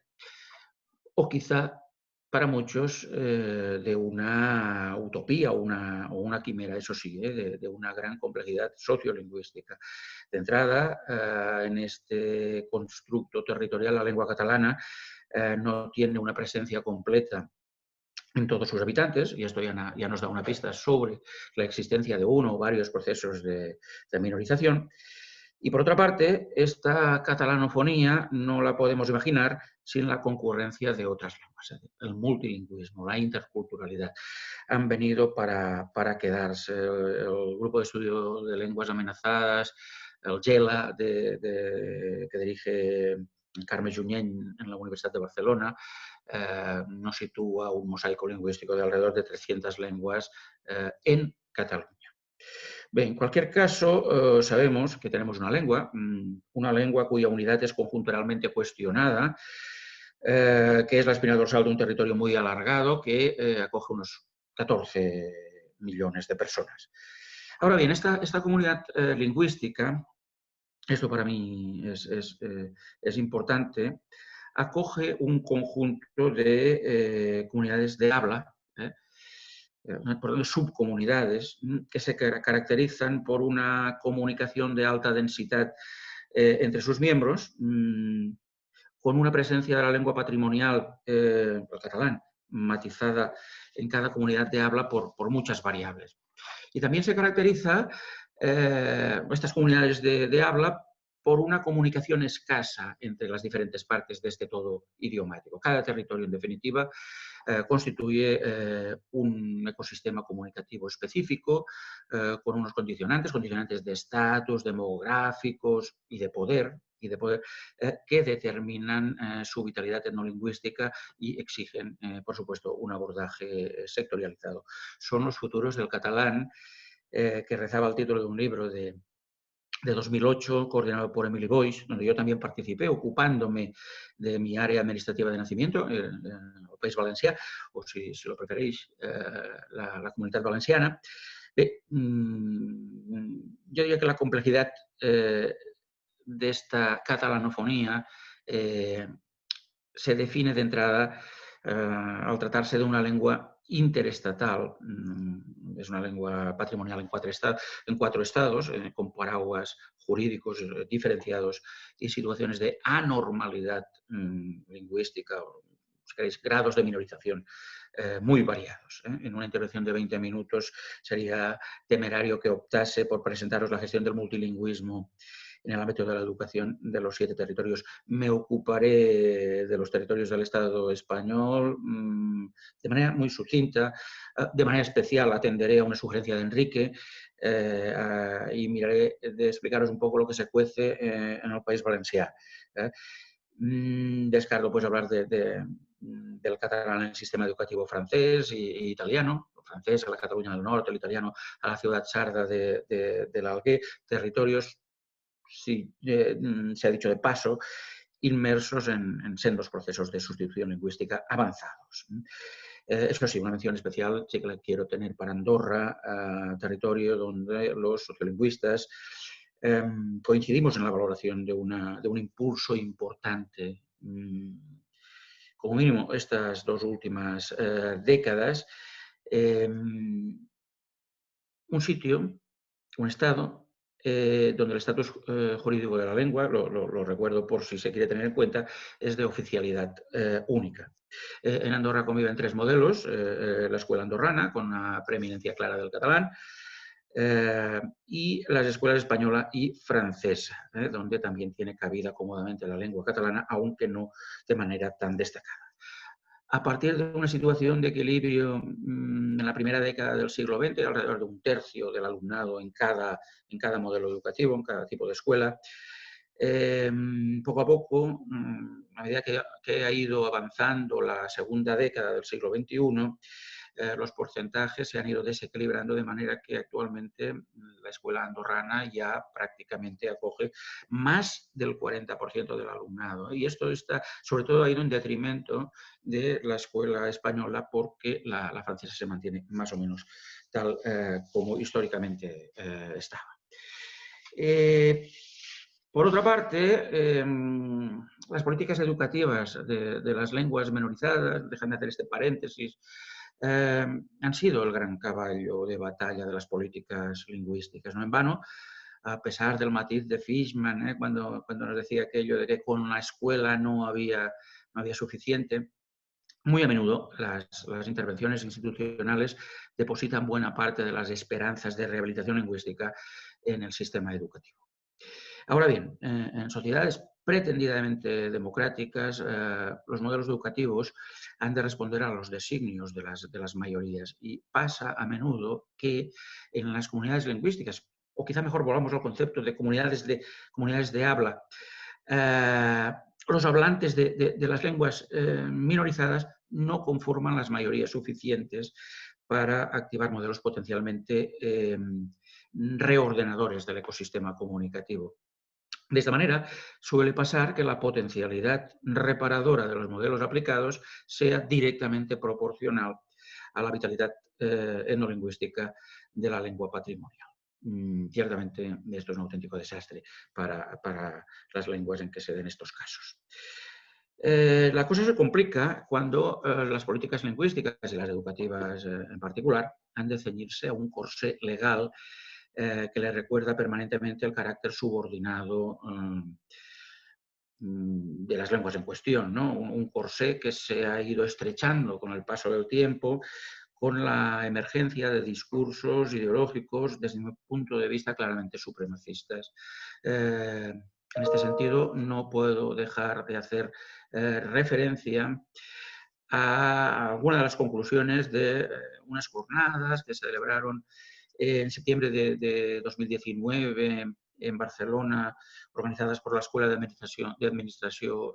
S2: o quizá para muchos de una utopía o una quimera, eso sí, de una gran complejidad sociolingüística. De entrada, en este constructo territorial, la lengua catalana no tiene una presencia completa en todos sus habitantes, y esto ya nos da una pista sobre la existencia de uno o varios procesos de minorización. Y por otra parte, esta catalanofonía no la podemos imaginar sin la concurrencia de otras lenguas. El multilingüismo, la interculturalidad han venido para quedarse. El grupo de estudio de lenguas amenazadas, el GELA, que dirige Carme Junyent en la Universidad de Barcelona, nos sitúa un mosaico lingüístico de alrededor de 300 lenguas en Cataluña. Bien, en cualquier caso, sabemos que tenemos una lengua cuya unidad es conjunturalmente cuestionada, que es la espina dorsal de un territorio muy alargado que acoge unos 14 millones de personas. Ahora bien, esta comunidad lingüística, esto para mí es importante, acoge un conjunto de comunidades de habla, subcomunidades, que se caracterizan por una comunicación de alta densidad entre sus miembros, con una presencia de la lengua patrimonial, el catalán, matizada en cada comunidad de habla por muchas variables. Y también se caracteriza estas comunidades de habla por una comunicación escasa entre las diferentes partes de este todo idiomático. Cada territorio, en definitiva, constituye un ecosistema comunicativo específico con unos condicionantes de estatus, demográficos y de poder, que determinan su vitalidad etnolingüística y exigen, por supuesto, un abordaje sectorializado. Son los futuros del catalán, que rezaba el título de un libro de 2008, coordinado por Emily Boix, donde yo también participé, ocupándome de mi área administrativa de nacimiento, el País Valencià, o si lo preferís, la Comunitat Valenciana. Bé, yo diría que la complejidad de esta catalanofonía se define de entrada al tratarse de una lengua interestatal. Es una lengua patrimonial en cuatro estados, con paraguas jurídicos diferenciados y situaciones de anormalidad lingüística, o, si queréis, grados de minorización muy variados. En una intervención de 20 minutos sería temerario que optase por presentaros la gestión del multilingüismo en el ámbito de la educación de los 7 territorios. Me ocuparé de los territorios del Estado español de manera muy sucinta. De manera especial atenderé a una sugerencia de Enrique y miraré de explicaros un poco lo que se cuece en el País Valencià. Descarto pues hablar del catalán en el sistema educativo francés e italiano, el francés a la Cataluña del Norte, el italiano a la ciudad sarda de l'Alguer, territorios, sí, se ha dicho de paso, inmersos en sendos procesos de sustitución lingüística avanzados. Eso sí, una mención especial sí que la quiero tener para Andorra, territorio donde los sociolingüistas coincidimos en la valoración de un impulso importante. Como mínimo, estas 2 últimas décadas, un sitio, un estado, donde el estatus jurídico de la lengua, lo recuerdo por si se quiere tener en cuenta, es de oficialidad única. En Andorra conviven 3 modelos, la escuela andorrana, con una preeminencia clara del catalán, y las escuelas española y francesa, donde también tiene cabida cómodamente la lengua catalana, aunque no de manera tan destacada. A partir de una situación de equilibrio en la primera década del siglo XX, alrededor de 1/3 del alumnado en cada modelo educativo, en cada tipo de escuela, poco a poco, a medida que ha ido avanzando la segunda década del siglo XXI, los porcentajes se han ido desequilibrando de manera que actualmente la escuela andorrana ya prácticamente acoge más del 40% del alumnado. Y esto está, sobre todo, ha ido en detrimento de la escuela española porque la francesa se mantiene más o menos tal como históricamente estaba. Por otra parte, las políticas educativas de las lenguas menorizadas, déjame hacer este paréntesis, han sido el gran caballo de batalla de las políticas lingüísticas. No en vano, a pesar del matiz de Fishman, cuando nos decía aquello de que con la escuela no había suficiente, muy a menudo las intervenciones institucionales depositan buena parte de las esperanzas de rehabilitación lingüística en el sistema educativo. Ahora bien, en sociedades pretendidamente democráticas, los modelos educativos han de responder a los designios de las mayorías y pasa a menudo que en las comunidades lingüísticas, o quizá mejor volvamos al concepto de comunidades de habla, los hablantes de las lenguas minorizadas no conforman las mayorías suficientes para activar modelos potencialmente reordenadores del ecosistema comunicativo. De esta manera, suele pasar que la potencialidad reparadora de los modelos aplicados sea directamente proporcional a la vitalidad etnolingüística de la lengua patrimonial. Ciertamente, esto es un auténtico desastre para las lenguas en que se den estos casos. La cosa se complica cuando las políticas lingüísticas y las educativas en particular han de ceñirse a un corsé legal que le recuerda permanentemente el carácter subordinado de las lenguas en cuestión, ¿no? Un corsé que se ha ido estrechando con el paso del tiempo, con la emergencia de discursos ideológicos, desde mi punto de vista, claramente supremacistas. En este sentido, no puedo dejar de hacer referencia a algunas de las conclusiones de unas jornadas que se celebraron en septiembre de 2019 en Barcelona, organizadas por la Escuela de Administración, la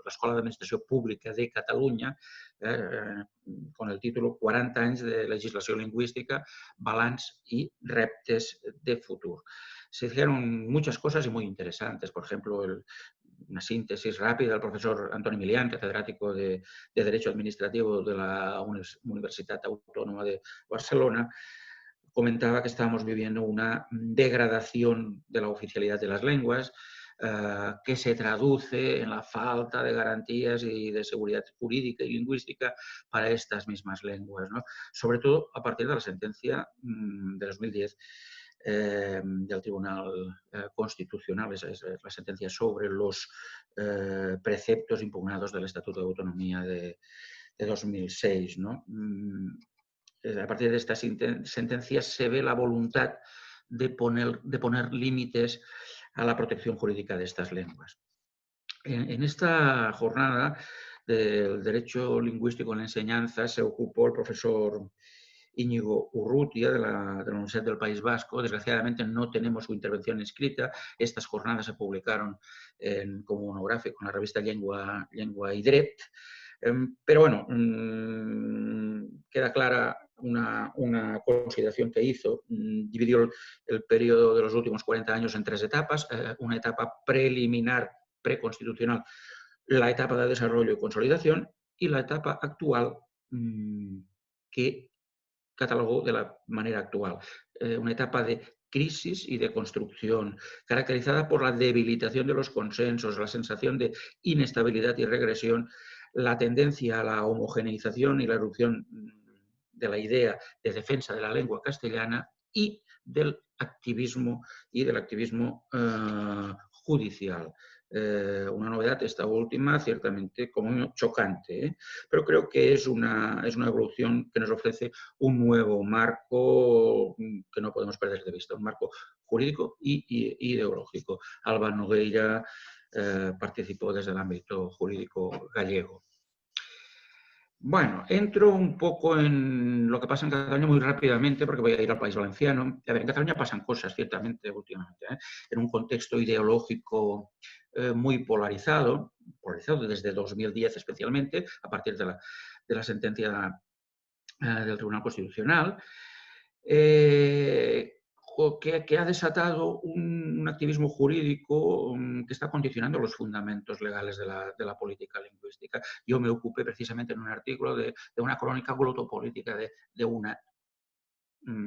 S2: Escola d'Administració Pública de Catalunya, con el título 40 anys de legislació lingüística, balanç i reptes de futur. Se hicieron muchas cosas y muy interesantes. Por ejemplo, una síntesis rápida del profesor Antoni Milián, catedrático de Derecho Administrativo de la Universitat Autónoma de Barcelona, comentaba que estábamos viviendo una degradación de la oficialidad de las lenguas que se traduce en la falta de garantías y de seguridad jurídica y lingüística para estas mismas lenguas, ¿no? Sobre todo a partir de la sentencia de 2010 del Tribunal Constitucional, esa es la sentencia sobre los preceptos impugnados del Estatuto de Autonomía de 2006, ¿no? A partir de estas sentencias se ve la voluntad de poner límites a la protección jurídica de estas lenguas. En esta jornada del derecho lingüístico en la enseñanza se ocupó el profesor Íñigo Urrutia de la Universidad del País Vasco. Desgraciadamente no tenemos su intervención escrita. Estas jornadas se publicaron como monográfico en la revista Llengua i Dret. Pero bueno, queda clara una consideración que hizo. Dividió el periodo de los últimos 40 años en 3 etapas. Una etapa preliminar, preconstitucional, la etapa de desarrollo y consolidación y la etapa actual que catalogó de la manera actual. Una etapa de crisis y de construcción, caracterizada por la debilitación de los consensos, la sensación de inestabilidad y regresión, la tendencia a la homogeneización y la erupción de la idea de defensa de la lengua castellana y del activismo judicial. Una novedad, esta última, ciertamente como chocante, pero creo que es una evolución que nos ofrece un nuevo marco que no podemos perder de vista, un marco jurídico y ideológico. Alba Nogueira participó desde el ámbito jurídico gallego. Bueno, entro un poco en lo que pasa en Cataluña muy rápidamente porque voy a ir al País Valenciano. A ver, en Cataluña pasan cosas, ciertamente, últimamente, en un contexto ideológico muy polarizado desde 2010 especialmente, a partir de la sentencia del Tribunal Constitucional, que ha desatado un activismo jurídico que está condicionando los fundamentos legales de la política lingüística. Yo me ocupé precisamente en un artículo de una crónica glotopolítica, de una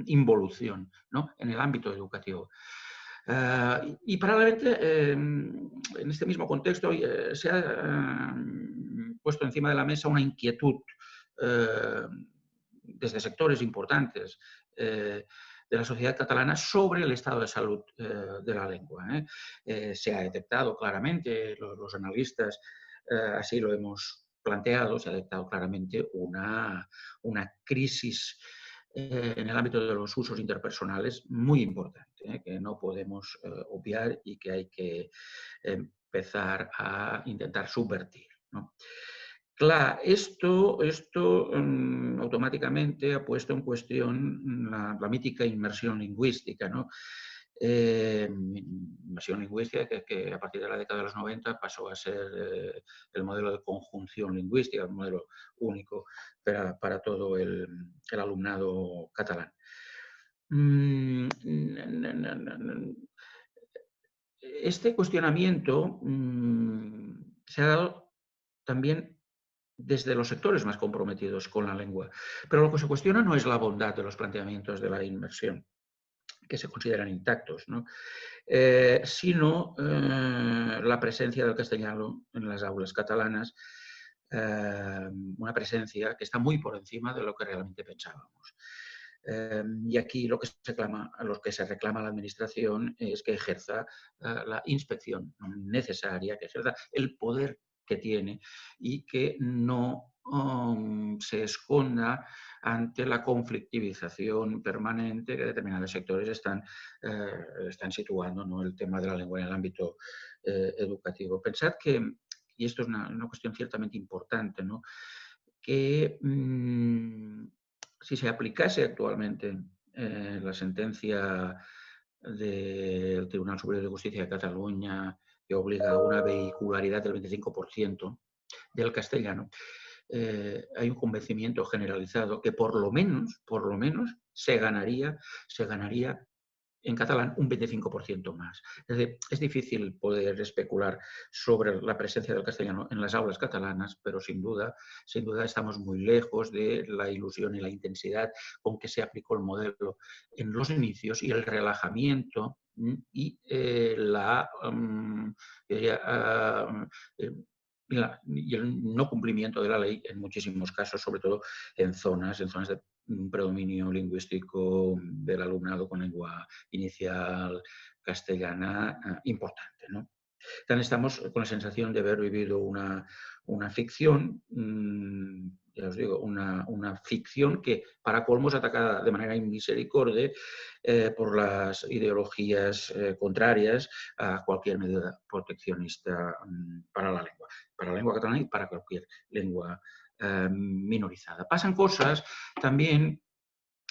S2: involución, ¿no?, en el ámbito educativo. Y paralelamente, en este mismo contexto, se ha puesto encima de la mesa una inquietud desde sectores importantes de la sociedad catalana sobre el estado de salud de la lengua. Se ha detectado claramente, los analistas así lo hemos planteado, se ha detectado claramente una crisis en el ámbito de los usos interpersonales muy importante, que no podemos obviar y que hay que empezar a intentar subvertir, ¿no? Claro, esto automáticamente ha puesto en cuestión la mítica inmersión lingüística, ¿no? Inmersión lingüística que a partir de la década de los 90 pasó a ser el modelo de conjunción lingüística, un modelo único para todo el alumnado catalán. Este cuestionamiento se ha dado también desde los sectores más comprometidos con la lengua. Pero lo que se cuestiona no es la bondad de los planteamientos de la inmersión, que se consideran intactos, ¿no? Sino la presencia del castellano en las aulas catalanas, una presencia que está muy por encima de lo que realmente pensábamos. Y aquí lo que se reclama a la Administración es que ejerza la inspección necesaria, que ejerza el poder que tiene y que no se esconda ante la conflictivización permanente que determinados sectores están situando, ¿no?, el tema de la lengua en el ámbito educativo. Pensad que, y esto es una cuestión ciertamente importante, ¿no?, que si se aplicase actualmente la sentencia del Tribunal Superior de Justicia de Cataluña, que obliga a una vehicularidad del 25% del castellano, hay un convencimiento generalizado que por lo menos se ganaría en catalán un 25% más. Es decir, es difícil poder especular sobre la presencia del castellano en las aulas catalanas, pero sin duda estamos muy lejos de la ilusión y la intensidad con que se aplicó el modelo en los inicios y el relajamiento y y el no cumplimiento de la ley en muchísimos casos, sobre todo en zonas de predominio lingüístico del alumnado con lengua inicial castellana importante, ¿no? También estamos con la sensación de haber vivido una ficción, ya os digo, una ficción que para colmos atacada de manera inmisericordia por las ideologías contrarias a cualquier medida proteccionista para la lengua catalana y para cualquier lengua minorizada. Pasan cosas también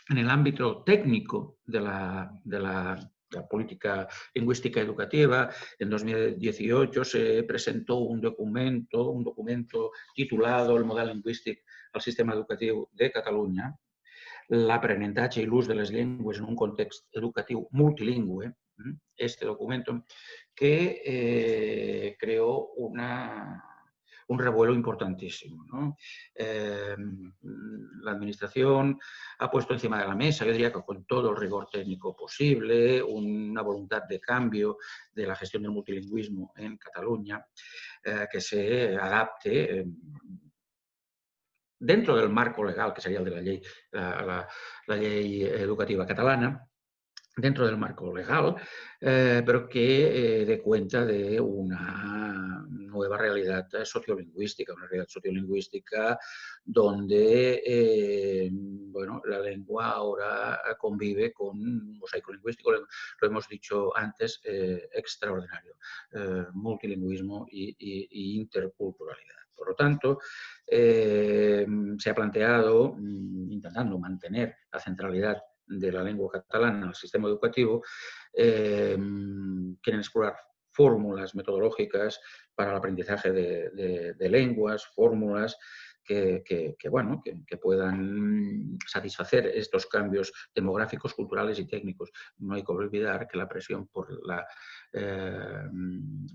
S2: en el ámbito técnico de la política lingüística educativa. En 2018 se presentó un documento titulado El model lingüístic al sistema educatiu de Catalunya, l'aprenentatge i l'ús de les llengües en un context educatiu multilingüe. Este documento que creó una un revuelo importantísimo, ¿no? La Administración ha puesto encima de la mesa, yo diría que con todo el rigor técnico posible, una voluntad de cambio de la gestión del multilingüismo en Cataluña, que se adapte dentro del marco legal, que sería el de la ley educativa catalana, dentro del marco legal, pero que dé cuenta de una nueva realidad sociolingüística, una realidad sociolingüística donde bueno, la lengua ahora convive con un mosaico lingüístico, lo hemos dicho antes, extraordinario, multilingüismo y interculturalidad. Por lo tanto, se ha planteado, intentando mantener la centralidad de la lengua catalana al sistema educativo, quieren explorar fórmulas metodológicas para el aprendizaje de lenguas, fórmulas bueno, que puedan satisfacer estos cambios demográficos, culturales y técnicos. No hay que olvidar que la presión por la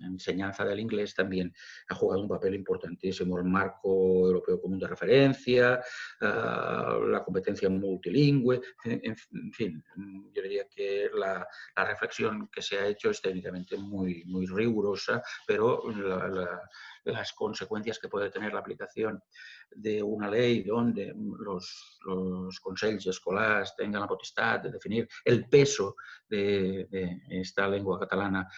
S2: enseñanza del inglés también ha jugado un papel importantísimo. El marco europeo común de referencia, la competencia multilingüe, en fin, yo diría que la reflexión que se ha hecho es técnicamente muy, muy rigurosa, pero las consecuencias que puede tener la aplicación de una ley donde los consells escolars tengan la potestad de definir el peso de esta lengua catalana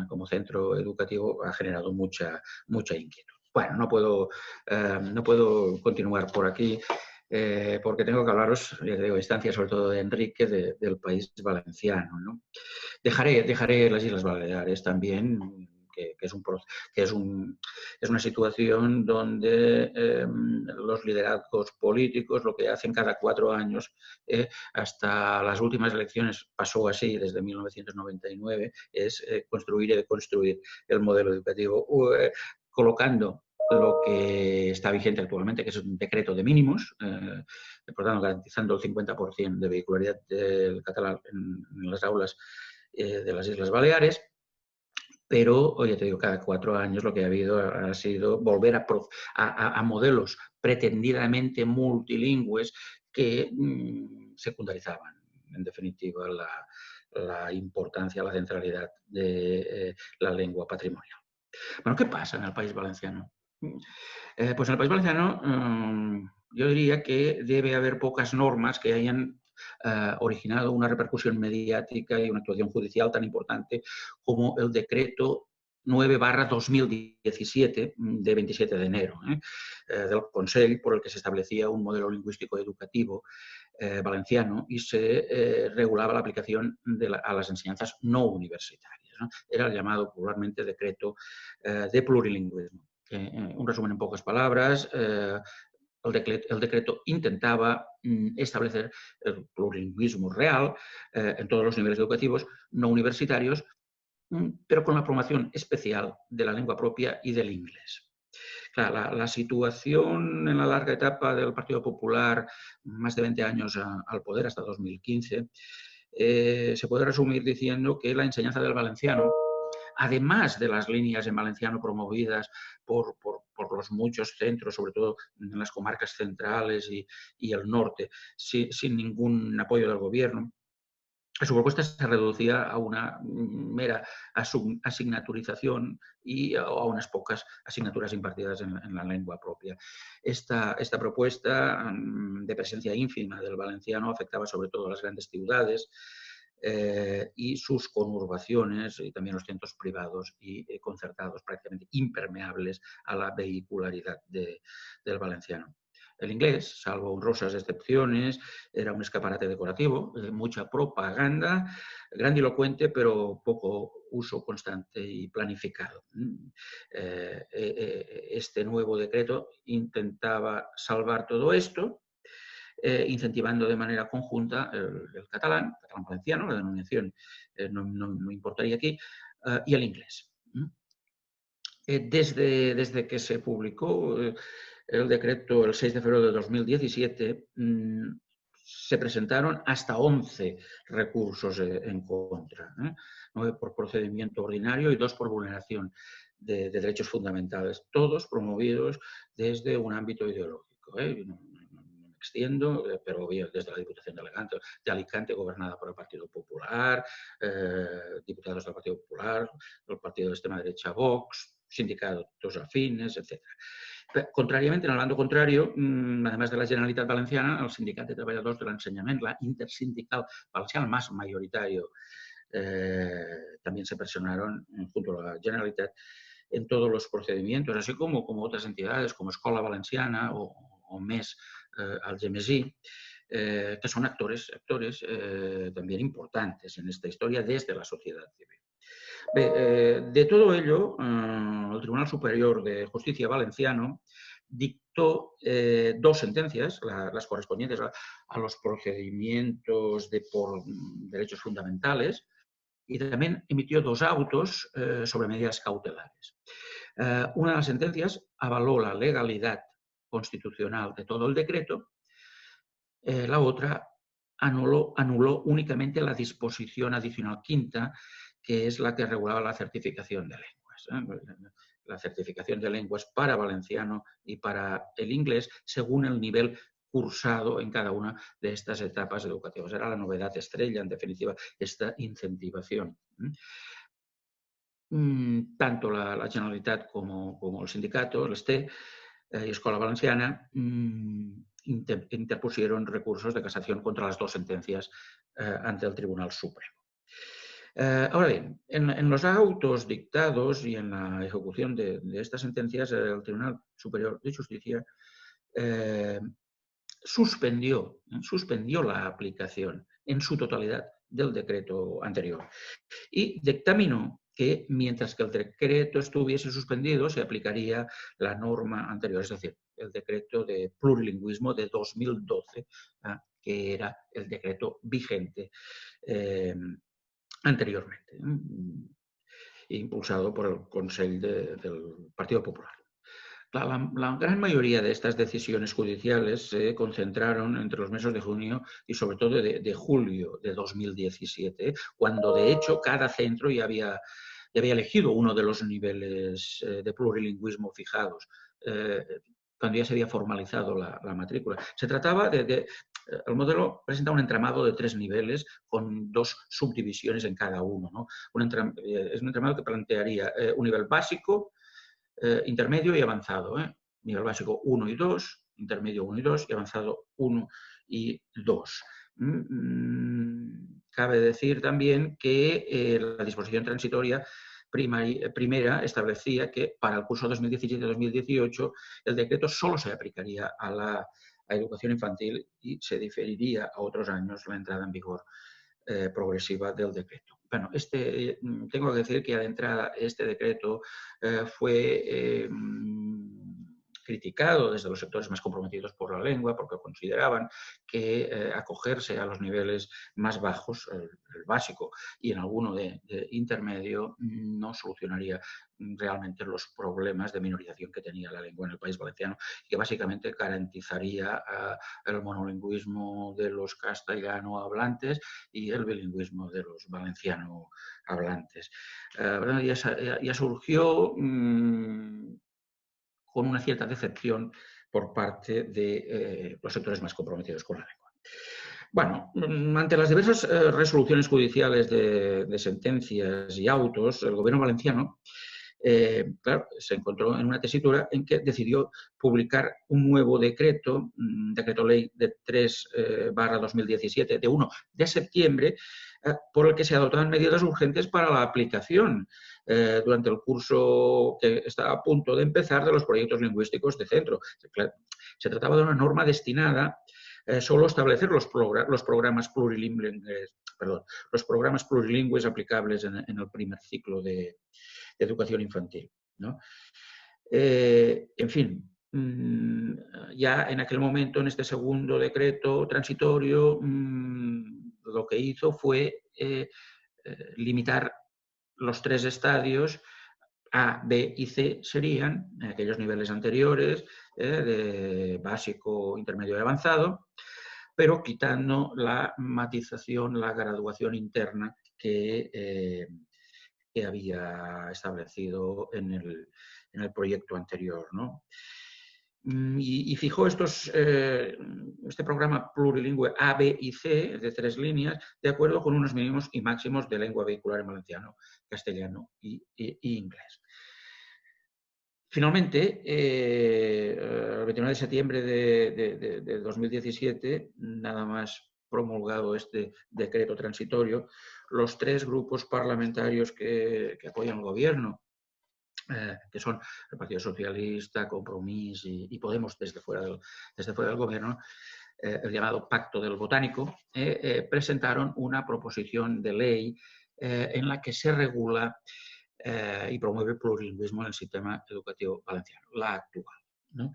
S2: como centro educativo ha generado mucha inquietud. Bueno, no puedo continuar por aquí porque tengo que hablaros, de instancia sobre todo de Enrique, del País Valenciano, ¿no? Dejaré las Islas Baleares también, que es una situación donde los liderazgos políticos lo que hacen cada 4 años, hasta las últimas elecciones pasó así desde 1999, es construir y deconstruir el modelo educativo, colocando lo que está vigente actualmente, que es un decreto de mínimos, por tanto garantizando el 50% de vehicularidad del catalán en las aulas de las Islas Baleares, pero, ya te digo, cada 4 años lo que ha habido ha sido volver a modelos pretendidamente multilingües que secundarizaban, en definitiva, la importancia, la centralidad de la lengua patrimonial. Bueno, ¿qué pasa en el País Valenciano? Pues en el País Valenciano yo diría que debe haber pocas normas que hayan originado una repercusión mediática y una actuación judicial tan importante como el decreto 9/2017 de 27 de enero del Consell, por el que se establecía un modelo lingüístico educativo valenciano y se regulaba la aplicación a las enseñanzas no universitarias, ¿no? Era el llamado popularmente decreto de plurilingüismo. Un resumen en pocas palabras, el decreto intentaba establecer el plurilingüismo real en todos los niveles educativos no universitarios, pero con la promoción especial de la lengua propia y del inglés. Claro, la situación en la larga etapa del Partido Popular, más de 20 años al poder, hasta 2015, se puede resumir diciendo que la enseñanza del valenciano, además de las líneas en valenciano promovidas por los muchos centros, sobre todo en las comarcas centrales y el norte, sin ningún apoyo del gobierno, su propuesta se reducía a una mera asignaturización y a unas pocas asignaturas impartidas en la lengua propia. Esta propuesta de presencia ínfima del valenciano afectaba sobre todo a las grandes ciudades y sus conurbaciones y también los centros privados y concertados, prácticamente impermeables a la vehicularidad del valenciano. El inglés, salvo honrosas excepciones, era un escaparate decorativo, mucha propaganda, grandilocuente, pero poco uso constante y planificado. Este nuevo decreto intentaba salvar todo esto, incentivando de manera conjunta el catalán valenciano, la denominación no importaría aquí, y el inglés. Desde que se publicó el decreto el 6 de febrero de 2017, se presentaron hasta 11 recursos en contra, 9 por procedimiento ordinario y 2 por vulneración de derechos fundamentales, todos promovidos desde un ámbito ideológico. No me extiendo, pero desde la Diputación de Alicante, gobernada por el Partido Popular, diputados del Partido Popular, del Partido de Extrema Derecha Vox, sindicatos afines, etc. Contràriament, en el bando contrario, además de la Generalitat Valenciana, el Sindicat de Treballadors de l'Ensenyament, la Intersindical Valenciana, el más mayoritario, también se personaron junto a la Generalitat en todos los procedimientos, así como otras entidades como Escola Valenciana o MES Algemesí, que son actores también importantes en esta historia desde la sociedad civil. De todo ello, el Tribunal Superior de Justicia Valenciano dictó 2 sentencias, las correspondientes a los procedimientos por derechos fundamentales, y también emitió 2 autos sobre medidas cautelares. Una de las sentencias avaló la legalidad constitucional de todo el decreto, la otra anuló únicamente la disposición adicional quinta, que es la que regulaba la certificación de lenguas. La certificación de lenguas para valenciano y para el inglés según el nivel cursado en cada una de estas etapas educativas. Era la novedad estrella, en definitiva, esta incentivación. Tanto la Generalitat como el sindicato, l'ESTE y Escola Valenciana, interpusieron recursos de casación contra las 2 sentencias ante el Tribunal Supremo. Ahora bien, en los autos dictados y en la ejecución de estas sentencias, el Tribunal Superior de Justicia suspendió la aplicación en su totalidad del decreto anterior y dictaminó que mientras que el decreto estuviese suspendido se aplicaría la norma anterior, es decir, el decreto de plurilingüismo de 2012, que era el decreto vigente anteriormente, impulsado por el Consell del Partido Popular. La gran mayoría de estas decisiones judiciales se concentraron entre los meses de junio y sobre todo de julio de 2017, cuando de hecho cada centro ya había elegido uno de los niveles de plurilingüismo fijados, cuando ya se había formalizado la matrícula. Se trataba el modelo presenta un entramado de 3 niveles con 2 subdivisiones en cada uno, ¿no? Es un entramado que plantearía un nivel básico, intermedio y avanzado. Nivel básico 1 y 2, intermedio 1 y 2 y avanzado 1 y 2. Cabe decir también que la disposición transitoria primera establecía que para el curso 2017-2018 el decreto solo se aplicaría a la educación infantil y se diferiría a otros años la entrada en vigor progresiva del decreto. Bueno, tengo que decir que de entrada este decreto fue criticado desde los sectores más comprometidos por la lengua porque consideraban que acogerse a los niveles más bajos, el básico y en alguno de intermedio, no solucionaría realmente los problemas de minorización que tenía la lengua en el País Valenciano y que básicamente garantizaría el monolingüismo de los castellano hablantes y el bilingüismo de los valenciano hablantes. Ya surgió con una cierta decepción por parte de los sectores más comprometidos con la lengua. Bueno, ante las diversas resoluciones judiciales de sentencias y autos, el gobierno valenciano claro, se encontró en una tesitura en que decidió publicar un nuevo decreto ley de 3/2017, de 1 de septiembre, por el que se adoptaban medidas urgentes para la aplicación durante el curso que está a punto de empezar de los proyectos lingüísticos de centro. Se trataba de una norma destinada solo a establecer los programas plurilingües aplicables en el primer ciclo de educación infantil, ¿no? En fin, ya en aquel momento, en este segundo decreto transitorio, lo que hizo fue limitar los 3 estadios. A, B y C serían aquellos niveles anteriores de básico, intermedio y avanzado, pero quitando la matización, la graduación interna que había establecido en el proyecto anterior, ¿no? Y fijó este programa plurilingüe A, B y C de 3 líneas de acuerdo con unos mínimos y máximos de lengua vehicular en valenciano, castellano y inglés. Finalmente, el 29 de septiembre de 2017, nada más promulgado este decreto transitorio, los 3 grupos parlamentarios que apoyan al gobierno, que son el Partido Socialista, Compromís y Podemos desde fuera del gobierno, el llamado Pacto del Botánico, presentaron una proposición de ley en la que se regula y promueve el plurilingüismo en el sistema educativo valenciano, la actual, ¿no?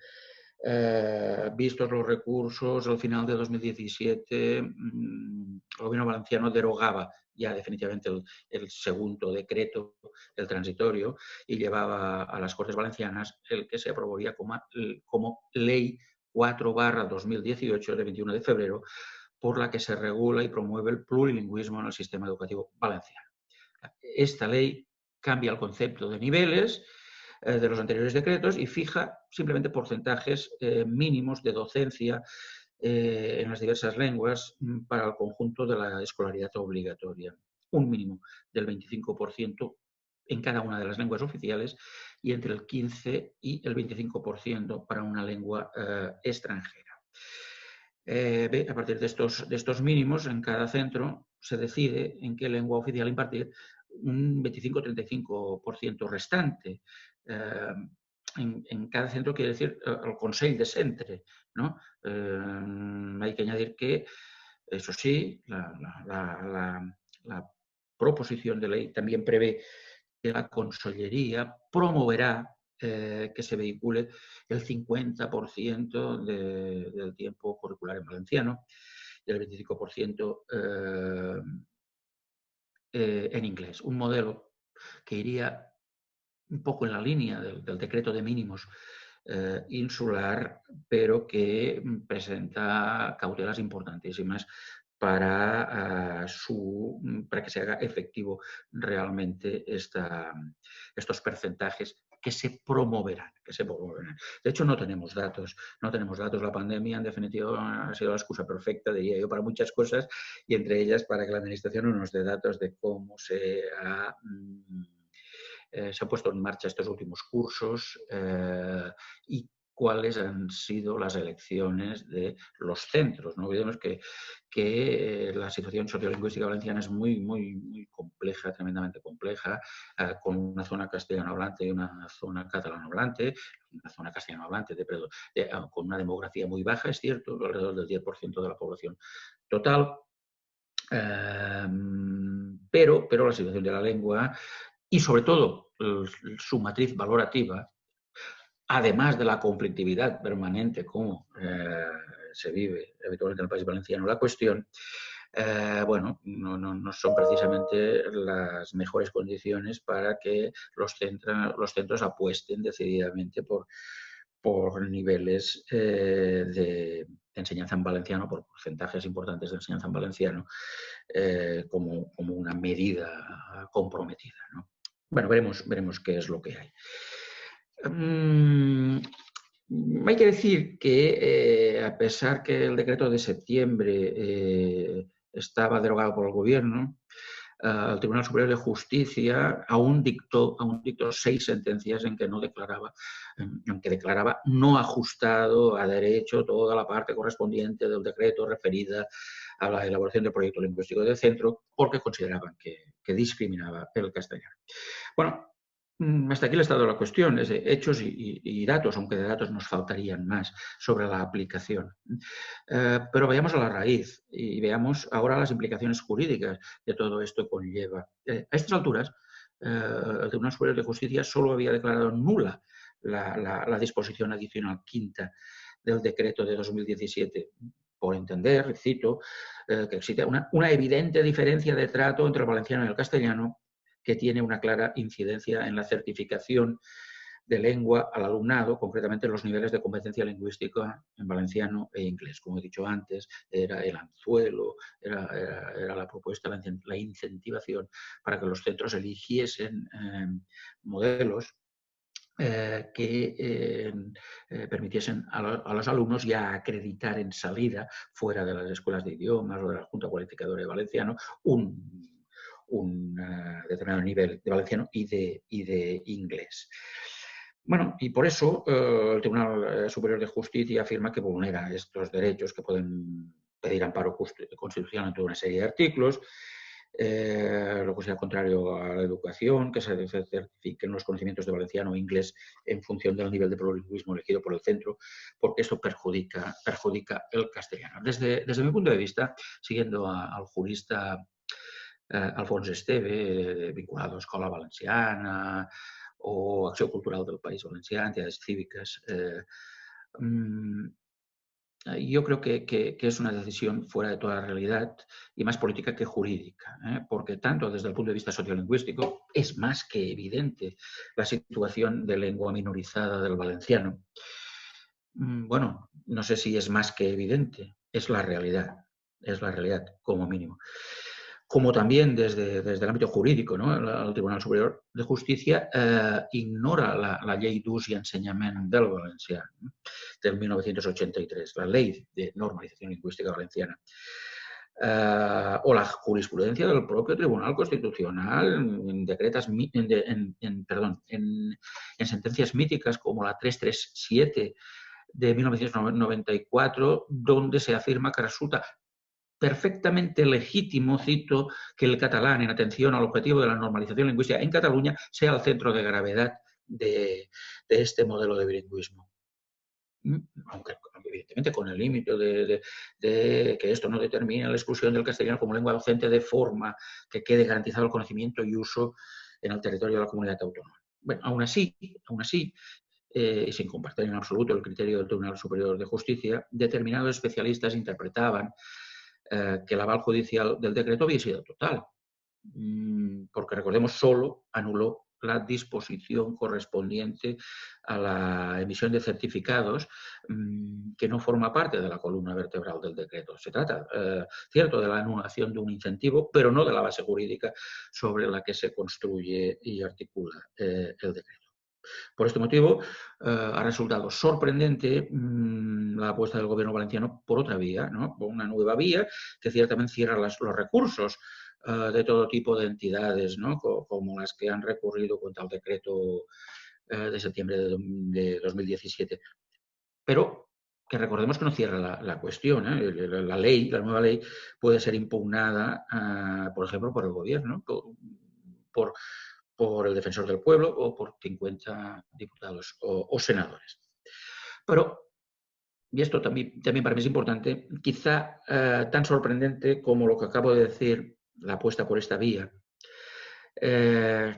S2: Vistos los recursos, al final de 2017 el gobierno valenciano derogaba ya definitivamente el segundo decreto, el transitorio, y llevaba a las Cortes Valencianas el que se aprobaría como Ley 4/2018 de 21 de febrero, por la que se regula y promueve el plurilingüismo en el sistema educativo valenciano. Esta ley cambia el concepto de niveles de los anteriores decretos y fija simplemente porcentajes mínimos de docencia en las diversas lenguas para el conjunto de la escolaridad obligatoria. Un mínimo del 25% en cada una de las lenguas oficiales y entre el 15 y el 25% para una lengua extranjera. A partir de estos mínimos, en cada centro se decide en qué lengua oficial impartir un 25-35% restante. En cada centro quiere decir el Consell de Centre, ¿no? Hay que añadir que, eso sí, la proposición de ley también prevé que la Consellería promoverá que se vehicule el 50% del tiempo curricular en valenciano y el 25% en inglés. Un modelo que iría un poco en la línea del decreto de mínimos insular, pero que presenta cautelas importantísimas para que se haga efectivo realmente estos porcentajes que se promoverán. De hecho, no tenemos datos. La pandemia, en definitiva, ha sido la excusa perfecta, diría yo, para muchas cosas, y entre ellas para que la Administración no nos dé datos de cómo se han puesto en marcha estos últimos cursos y cuáles han sido las elecciones de los centros. No olvidemos que la situación sociolingüística valenciana es muy, muy, muy compleja, tremendamente compleja, con una zona castellano hablante y una zona catalano hablante, una zona castellano hablante con una demografía muy baja, es cierto, alrededor del 10% de la población total, pero la situación de la lengua y sobre todo su matriz valorativa, además de la conflictividad permanente como se vive habitualmente en el país valenciano, la cuestión, no son precisamente las mejores condiciones para que los centros apuesten decididamente por niveles de enseñanza en valenciano, por porcentajes importantes de enseñanza en valenciano, como una medida comprometida, ¿no? Bueno, veremos qué es lo que hay. Hay que decir que, a pesar que el decreto de septiembre estaba derogado por el gobierno, el Tribunal Superior de Justicia aún dictó 6 sentencias en que declaraba no ajustado a derecho toda la parte correspondiente del decreto referida a la elaboración del proyecto lingüístico del centro, porque consideraban que discriminaba el castellano. Bueno, hasta aquí el estado de la cuestión, es de hechos y datos, aunque de datos nos faltarían más sobre la aplicación. Pero vayamos a la raíz y veamos ahora las implicaciones jurídicas que todo esto conlleva. A estas alturas, el Tribunal Superior de Justicia solo había declarado nula la disposición adicional quinta del decreto de 2017, por entender, cito, que existe una evidente diferencia de trato entre el valenciano y el castellano, que tiene una clara incidencia en la certificación de lengua al alumnado, concretamente los niveles de competencia lingüística en valenciano e inglés. Como he dicho antes, era el anzuelo, era la propuesta, la incentivación para que los centros eligiesen modelos que permitiesen a los alumnos ya acreditar en salida, fuera de las escuelas de idiomas o de la Junta Cualificadora de Valenciano, un determinado nivel de valenciano y de inglés. Bueno, y por eso el Tribunal Superior de Justicia afirma que vulnera estos derechos, que pueden pedir amparo constitucional ante una serie de artículos, lo que sea contrario a la educación, que se certifiquen los conocimientos de valenciano e inglés en función del nivel de plurilingüismo elegido por el centro, porque esto perjudica el castellano. Desde mi punto de vista, siguiendo al jurista Alfons Esteve, vinculado a Escola Valenciana o Acció Cultural del País Valencià, entidades cívicas, yo creo que es una decisión fuera de toda realidad y más política que jurídica, porque tanto desde el punto de vista sociolingüístico es más que evidente la situación de lengua minorizada del valenciano. Bueno, no sé si es más que evidente, es la realidad como mínimo. Como también desde el ámbito jurídico, ¿no? El Tribunal Superior de Justicia ignora la Llei d'Ús i Ensenyament del Valencià, del 1983, la Ley de Normalización Lingüística Valenciana, o la jurisprudencia del propio Tribunal Constitucional en sentencias míticas como la 337 de 1994, donde se afirma que resulta perfectamente legítimo, cito, que el catalán, en atención al objetivo de la normalización lingüística en Cataluña, sea el centro de gravedad de este modelo de bilingüismo. Aunque evidentemente con el límite de que esto no determine la exclusión del castellano como lengua docente de forma que quede garantizado el conocimiento y uso en el territorio de la comunidad autónoma. Bueno, aún así, y sin compartir en absoluto el criterio del Tribunal Superior de Justicia, determinados especialistas interpretaban que el aval judicial del decreto había sido total, porque recordemos, solo anuló la disposición correspondiente a la emisión de certificados que no forma parte de la columna vertebral del decreto. Se trata, cierto, de la anulación de un incentivo, pero no de la base jurídica sobre la que se construye y articula el decreto. Por este motivo, ha resultado sorprendente la apuesta del Gobierno valenciano por otra vía, ¿no? Por una nueva vía que ciertamente cierra los recursos de todo tipo de entidades, ¿no? Como las que han recurrido contra el decreto de septiembre de 2017. Pero que recordemos que no cierra la cuestión. La nueva ley puede ser impugnada, por ejemplo, por el Gobierno, por el Defensor del Pueblo o por 50 diputados o senadores. Pero, y esto también para mí es importante, quizá tan sorprendente como lo que acabo de decir, la apuesta por esta vía,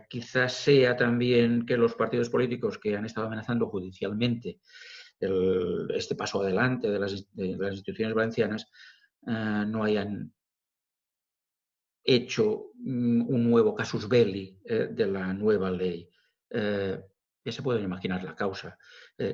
S2: quizás sea también que los partidos políticos que han estado amenazando judicialmente este paso adelante de las instituciones valencianas no hayan hecho un nuevo casus belli de la nueva ley. Ya se pueden imaginar la causa.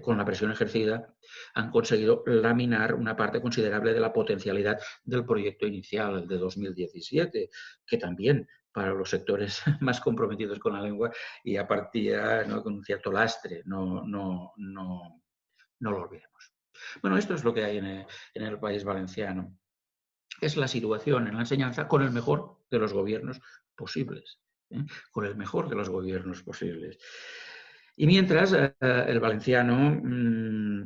S2: Con la presión ejercida han conseguido laminar una parte considerable de la potencialidad del proyecto inicial, el de 2017, que también para los sectores más comprometidos con la lengua ya partía, ¿no?, con un cierto lastre. No lo olvidemos. Bueno, esto es lo que hay en el País Valenciano. Es la situación en la enseñanza con el mejor de los gobiernos posibles. Con el mejor de los gobiernos posibles. Y mientras el valenciano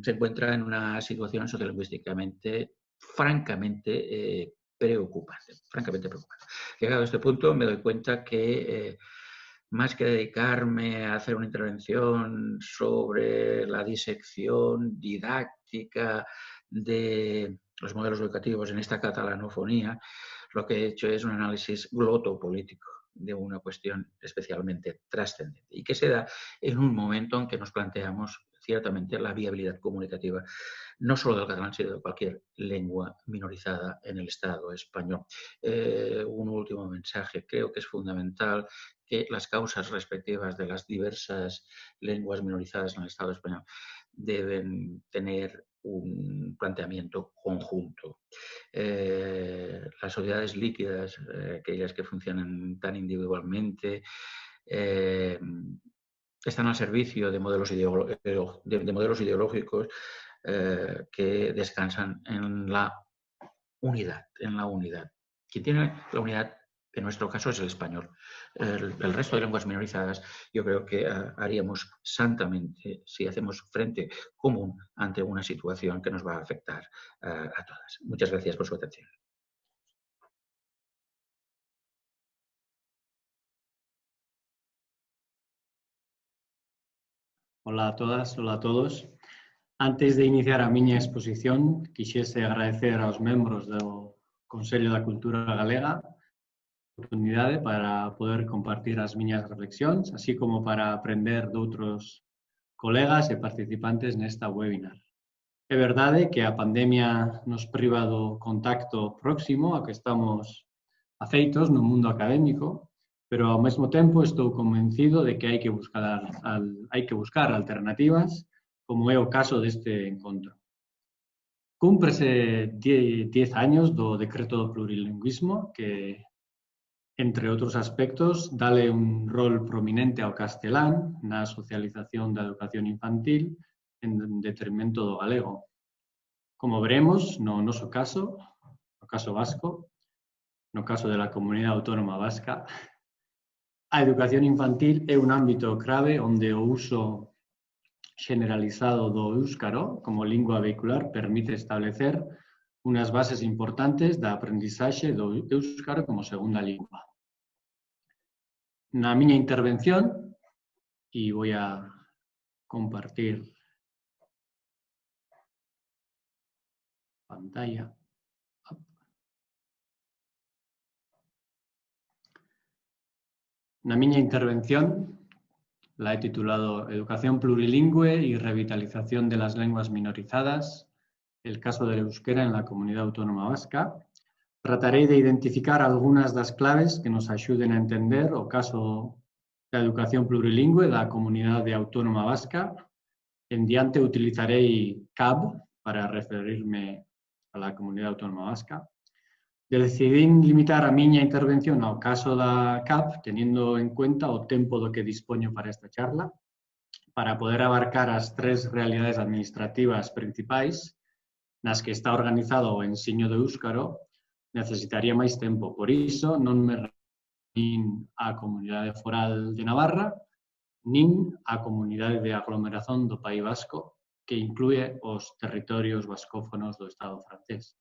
S2: se encuentra en una situación sociolingüísticamente francamente preocupante. Llegado a este punto me doy cuenta que más que dedicarme a hacer una intervención sobre la disección didáctica de los modelos educativos en esta catalanofonía, lo que he hecho es un análisis glotopolítico de una cuestión especialmente trascendente y que se da en un momento en que nos planteamos ciertamente la viabilidad comunicativa no solo del catalán, sino de cualquier lengua minorizada en el Estado español. Un último mensaje. Creo que es fundamental que las causas respectivas de las diversas lenguas minorizadas en el Estado español deben tener un planteamiento conjunto. Las sociedades líquidas, aquellas que funcionan tan individualmente, están al servicio de modelos, de modelos ideológicos que descansan en la unidad, Quien tiene la unidad, en nuestro caso, es el español. El resto de lenguas minorizadas, yo creo que haríamos santamente si hacemos frente común ante una situación que nos va a afectar a todas. Muchas gracias por su atención.
S3: Hola a todas, hola a todos. Antes de iniciar a miña exposición, quixese agradecer aos membros do Consello da Cultura Galega a oportunidade para poder compartir as miñas reflexións, así como para aprender doutros colegas e participantes nesta webinar. É verdade que a pandemia nos priva do contacto próximo a que estamos afeitos no mundo académico, pero ao mesmo tempo estou convencido de que hai que buscar alternativas, como é o caso deste encontro. Cúmprese 10 años do Decreto do Plurilingüismo, que, entre outros aspectos, dale un rol prominente ao castelán na socialización da educación infantil en detrimento do galego. Como veremos, no noso caso, no caso vasco, no caso de la Comunidade Autónoma Vasca, a educación infantil é un ámbito clave onde o uso generalizado do éuscaro como lingua vehicular permite establecer unas bases importantes da aprendizaxe do éuscaro como segunda lingua. Na miña intervención, e voy a compartir pantalla. Na miña intervención la he titulado Educación plurilingüe y revitalización de las lenguas minorizadas, el caso del euskera en la Comunidad Autónoma Vasca. Trataré de identificar algunas das claves que nos axuden a entender o caso da educación plurilingüe da Comunidade Autónoma Vasca. En diante utilizarei CAB para referirme a la Comunidade Autónoma Vasca. Decidín limitar a miña intervención ao caso da CAP, teniendo en cuenta o tempo do que dispoño para esta charla, para poder abarcar as tres realidades administrativas principais nas que está organizado o ensino do éuscaro, necesitaría máis tempo. Por iso, non me referín á Comunidade Foral de Navarra, nin á Comunidade de Aglomeración do País Vasco, que inclúe os territorios vascófonos do Estado francés.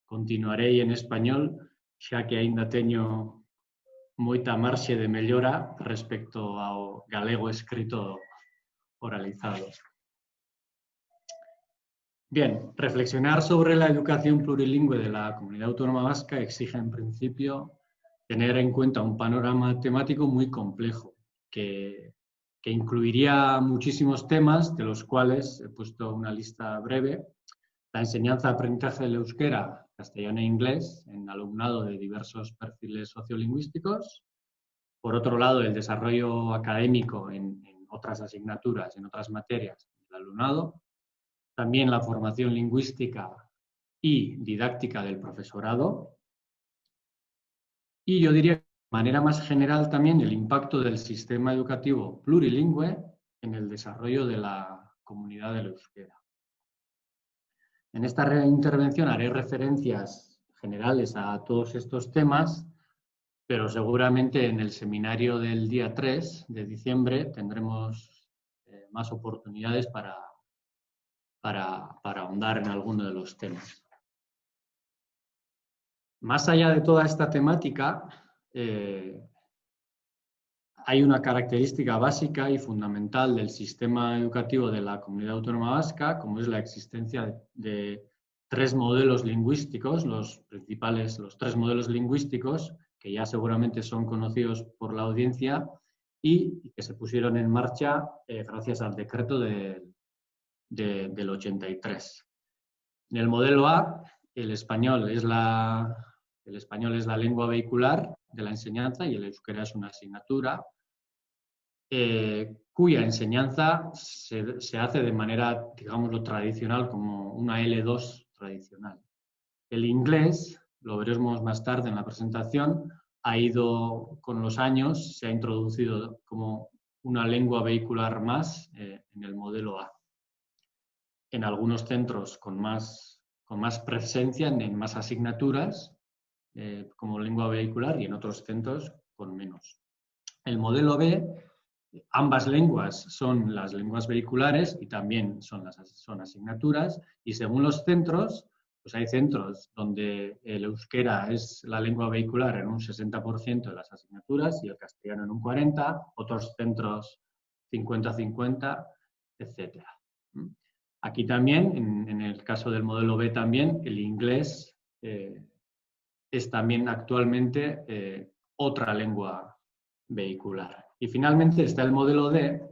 S3: Continuarei en español, xa que aínda teño moita marxe de mellora respecto ao galego escrito oralizado. Bien, reflexionar sobre la educación plurilingüe de la Comunidad Autónoma Vasca exige, en principio, tener en cuenta un panorama temático muy complejo, que incluiría muchísimos temas, de los cuales he puesto una lista breve. La enseñanza-aprendizaje del euskera, castellano e inglés en alumnado de diversos perfiles sociolingüísticos. Por otro lado, el desarrollo académico en otras asignaturas, en otras materias del alumnado. También la formación lingüística y didáctica del profesorado. Y yo diría, de manera más general, también el impacto del sistema educativo plurilingüe en el desarrollo de la comunidad del euskera. En esta intervención haré referencias generales a todos estos temas, pero seguramente en el seminario del día 3 de diciembre tendremos más oportunidades para ahondar en alguno de los temas. Más allá de toda esta temática, hay una característica básica y fundamental del sistema educativo de la Comunidad Autónoma Vasca, como es la existencia de tres modelos lingüísticos, los tres modelos lingüísticos que ya seguramente son conocidos por la audiencia y que se pusieron en marcha gracias al decreto del 83. En el modelo A, el español es la lengua vehicular de la enseñanza y el euskera es una asignatura cuya enseñanza se hace de manera, digámoslo, tradicional, como una L2 tradicional. El inglés, lo veremos más tarde en la presentación, ha ido con los años, se ha introducido como una lengua vehicular más en el modelo A. En algunos centros con más presencia, en más asignaturas como lengua vehicular, y en otros centros con menos. El modelo B, ambas lenguas son las lenguas vehiculares y también son asignaturas, y según los centros, pues hay centros donde el euskera es la lengua vehicular en un 60% de las asignaturas y el castellano en un 40%, otros centros 50-50, etc. Aquí también, en el caso del modelo B también, el inglés es también actualmente otra lengua vehicular. Y finalmente está el modelo D,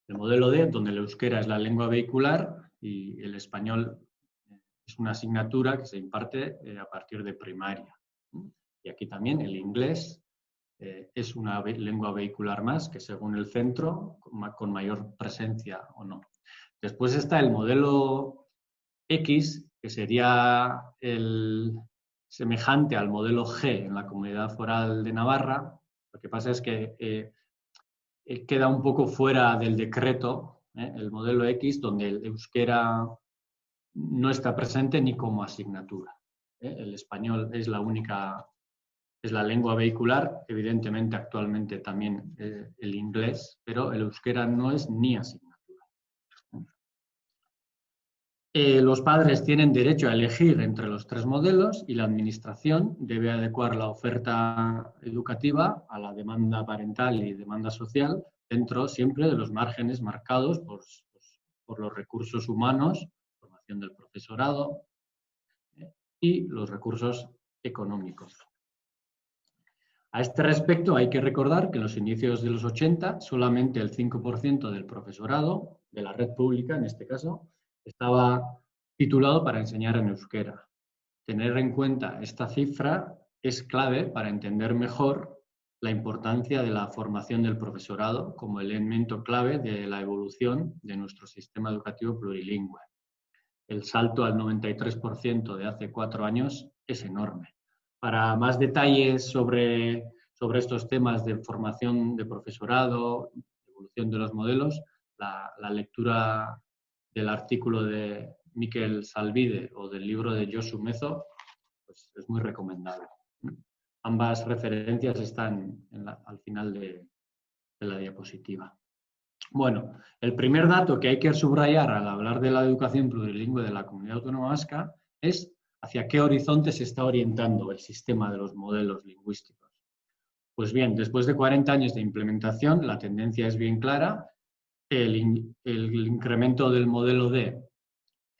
S3: donde el euskera es la lengua vehicular y el español es una asignatura que se imparte a partir de primaria. Y aquí también el inglés es una lengua vehicular más que según el centro con mayor presencia o no. Después está el modelo X, que sería el semejante al modelo G en la Comunidad Foral de Navarra. Lo que pasa es que queda un poco fuera del decreto, el modelo X, donde el euskera no está presente ni como asignatura. El español es la lengua vehicular, evidentemente actualmente también el inglés, pero el euskera no es ni asignatura. Los padres tienen derecho a elegir entre los tres modelos y la administración debe adecuar la oferta educativa a la demanda parental y demanda social dentro siempre de los márgenes marcados por los recursos humanos, formación del profesorado y los recursos económicos. A este respecto hay que recordar que en los inicios de los 80 solamente el 5% del profesorado, de la red pública en este caso, estaba titulado para enseñar en euskera. Tener en cuenta esta cifra es clave para entender mejor la importancia de la formación del profesorado como elemento clave de la evolución de nuestro sistema educativo plurilingüe. El salto al 93% de hace 4 años es enorme. Para más detalles sobre estos temas de formación de profesorado, evolución de los modelos, la lectura del artículo de Miquel Salvide o del libro de Josu Mezo pues es muy recomendable. Ambas referencias están al final de la diapositiva. Bueno, el primer dato que hay que subrayar al hablar de la educación plurilingüe de la Comunidad Autónoma Vasca es hacia qué horizonte se está orientando el sistema de los modelos lingüísticos. Pues bien, después de 40 años de implementación, la tendencia es bien clara. El incremento del modelo D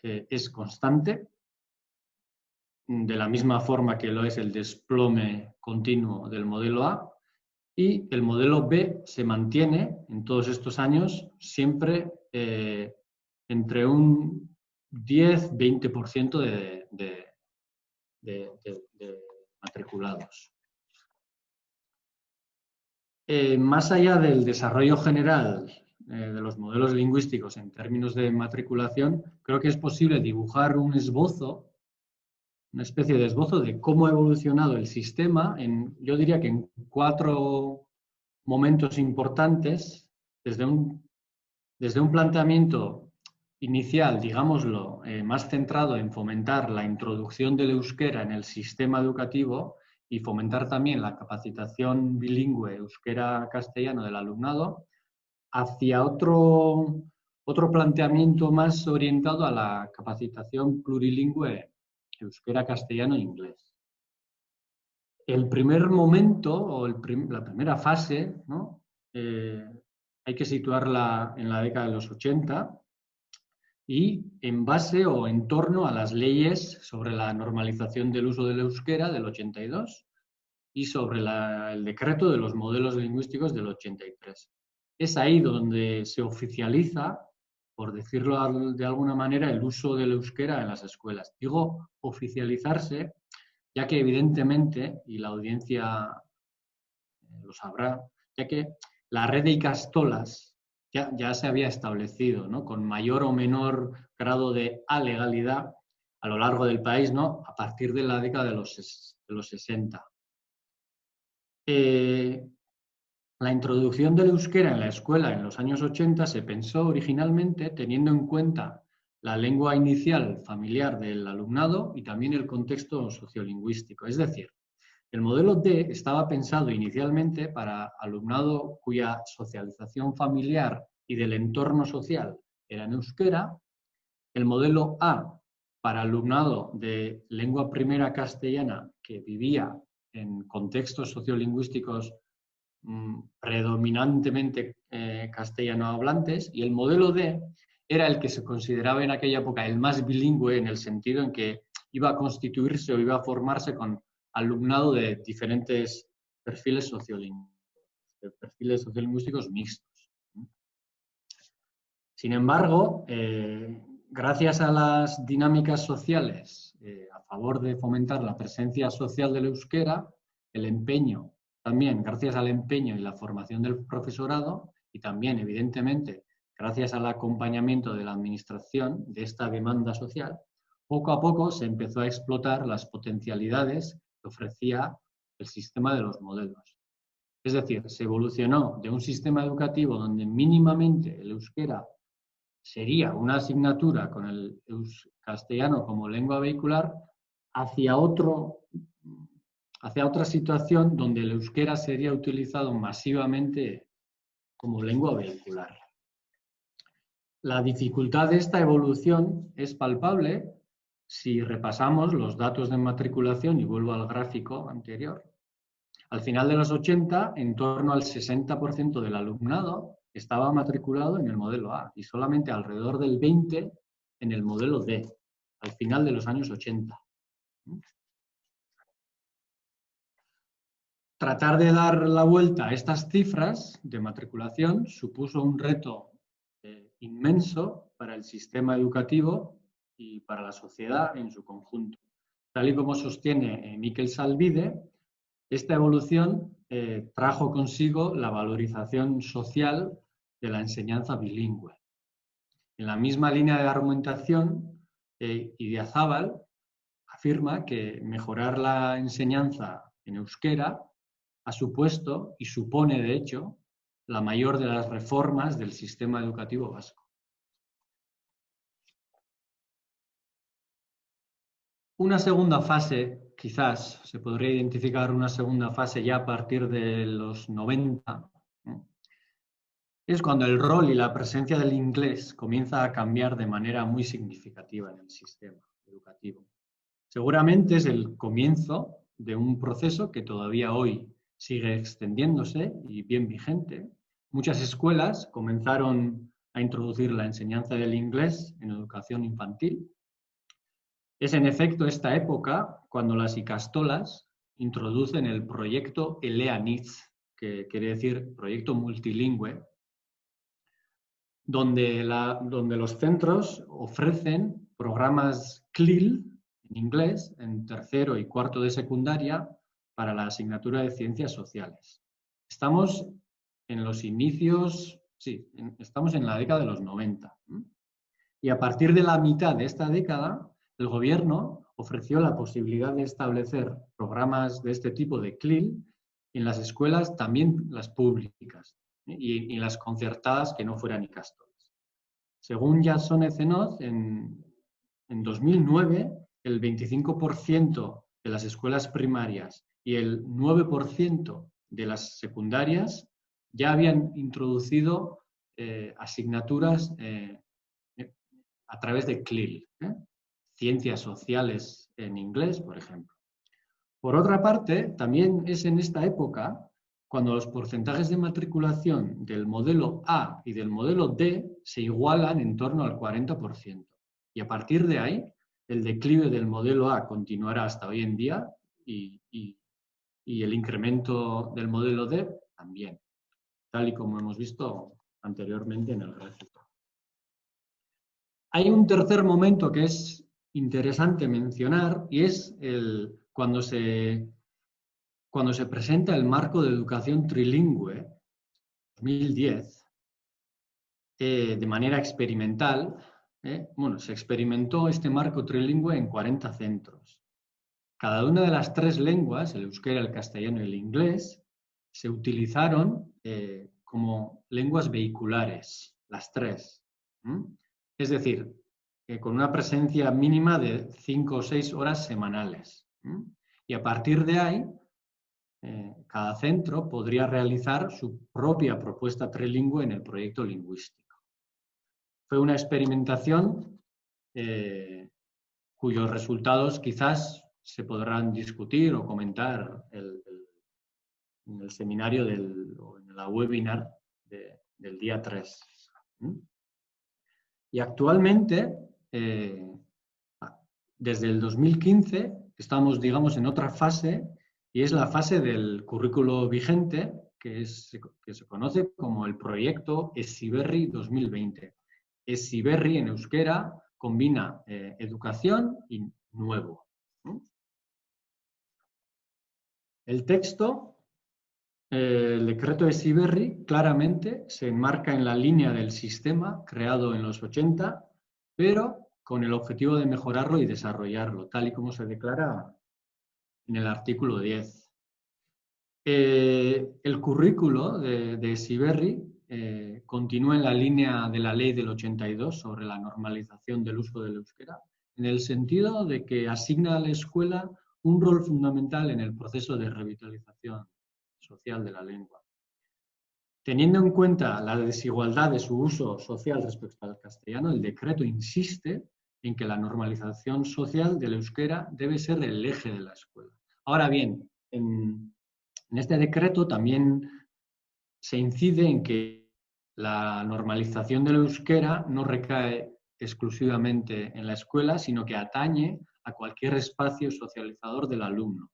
S3: es constante, de la misma forma que lo es el desplome continuo del modelo A, y el modelo B se mantiene en todos estos años siempre entre un 10-20% de matriculados. Más allá del desarrollo general de los modelos lingüísticos en términos de matriculación, creo que es posible dibujar un esbozo, una especie de esbozo de cómo ha evolucionado el sistema, yo diría que en 4 momentos importantes, desde un planteamiento inicial, digámoslo, más centrado en fomentar la introducción del euskera en el sistema educativo y fomentar también la capacitación bilingüe euskera-castellano del alumnado, hacia otro planteamiento más orientado a la capacitación plurilingüe euskera-castellano e inglés. El primer momento, o la primera fase, ¿no? Hay que situarla en la década de los 80 y en base o en torno a las leyes sobre la normalización del uso del euskera del 82, y sobre el decreto de los modelos lingüísticos del 83. Es ahí donde se oficializa, por decirlo de alguna manera, el uso del euskera en las escuelas. Digo oficializarse, ya que evidentemente, y la audiencia lo sabrá, ya que la red de ikastolas ya se había establecido, ¿no?, con mayor o menor grado de alegalidad a lo largo del país, ¿no?, a partir de la década de los 60. La introducción del euskera en la escuela en los años 80 se pensó originalmente teniendo en cuenta la lengua inicial familiar del alumnado y también el contexto sociolingüístico. Es decir, el modelo D estaba pensado inicialmente para alumnado cuya socialización familiar y del entorno social era en euskera, el modelo A para alumnado de lengua primera castellana que vivía en contextos sociolingüísticos predominantemente castellano hablantes, y el modelo D era el que se consideraba en aquella época el más bilingüe, en el sentido en que iba a constituirse o iba a formarse con alumnado de diferentes perfiles sociolingüísticos mixtos. Sin embargo, gracias a las dinámicas sociales a favor de fomentar la presencia social del euskera, el empeño, también gracias al empeño y la formación del profesorado, y también, evidentemente, gracias al acompañamiento de la administración de esta demanda social, poco a poco se empezó a explotar las potencialidades que ofrecía el sistema de los modelos. Es decir, se evolucionó de un sistema educativo donde mínimamente el euskera sería una asignatura con el castellano como lengua vehicular hacia otra situación donde el euskera sería utilizado masivamente como lengua vehicular. La dificultad de esta evolución es palpable si repasamos los datos de matriculación, y vuelvo al gráfico anterior. Al final de los 80, en torno al 60% del alumnado estaba matriculado en el modelo A y solamente alrededor del 20% en el modelo D, al final de los años 80. Tratar de dar la vuelta a estas cifras de matriculación supuso un reto inmenso para el sistema educativo y para la sociedad en su conjunto. Tal y como sostiene Miquel Salvide, esta evolución trajo consigo la valorización social de la enseñanza bilingüe. En la misma línea de argumentación, Idiazábal afirma que mejorar la enseñanza en euskera ha supuesto y supone, de hecho, la mayor de las reformas del sistema educativo vasco. Una segunda fase, quizás se podría identificar una segunda fase ya a partir de los 90, ¿no?, es cuando el rol y la presencia del inglés comienza a cambiar de manera muy significativa en el sistema educativo. Seguramente es el comienzo de un proceso que todavía hoy sigue extendiéndose y bien vigente. Muchas escuelas comenzaron a introducir la enseñanza del inglés en educación infantil. Es en efecto esta época cuando las ikastolas introducen el proyecto Eleanitz, que quiere decir proyecto multilingüe, donde los centros ofrecen programas CLIL en inglés en tercero y cuarto de secundaria para la asignatura de ciencias sociales. Estamos en los inicios, sí, estamos en la década de los 90. Y a partir de la mitad de esta década, el gobierno ofreció la posibilidad de establecer programas de este tipo de CLIL en las escuelas, también las públicas, y las concertadas que no fueran ikastolas. Según Jason Ecenoz, en 2009, el 25% de las escuelas primarias y el 9% de las secundarias ya habían introducido asignaturas a través de CLIL, ciencias sociales en inglés, por ejemplo. Por otra parte, también es en esta época cuando los porcentajes de matriculación del modelo A y del modelo D se igualan en torno al 40%. Y a partir de ahí, el declive del modelo A continuará hasta hoy en día y y el incremento del modelo D también, tal y como hemos visto anteriormente en el gráfico. Hay un tercer momento que es interesante mencionar y es cuando se presenta el marco de educación trilingüe 2010 de manera experimental. Se experimentó este marco trilingüe en 40 centros. Cada una de las 3 lenguas, el euskera, el castellano y el inglés, se utilizaron como lenguas vehiculares, las 3. Es decir, con una presencia mínima de 5 o 6 horas semanales. Y a partir de ahí, cada centro podría realizar su propia propuesta trilingüe en el proyecto lingüístico. Fue una experimentación cuyos resultados quizás se podrán discutir o comentar en el seminario o en la webinar del día 3. Y actualmente, desde el 2015, estamos, digamos, en otra fase, y es la fase del currículo vigente, que se conoce como el proyecto Heziberri 2020. Heziberri en euskera combina educación y nuevo. El texto, el decreto Heziberri, claramente se enmarca en la línea del sistema creado en los 80, pero con el objetivo de mejorarlo y desarrollarlo, tal y como se declara en el artículo 10. El currículo de Heziberri continúa en la línea de la ley del 82 sobre la normalización del uso del euskera, en el sentido de que asigna a la escuela un rol fundamental en el proceso de revitalización social de la lengua. Teniendo en cuenta la desigualdad de su uso social respecto al castellano, el decreto insiste en que la normalización social del euskera debe ser el eje de la escuela. Ahora bien, en este decreto también se incide en que la normalización del euskera no recae exclusivamente en la escuela, sino que atañe a cualquier espacio socializador del alumno.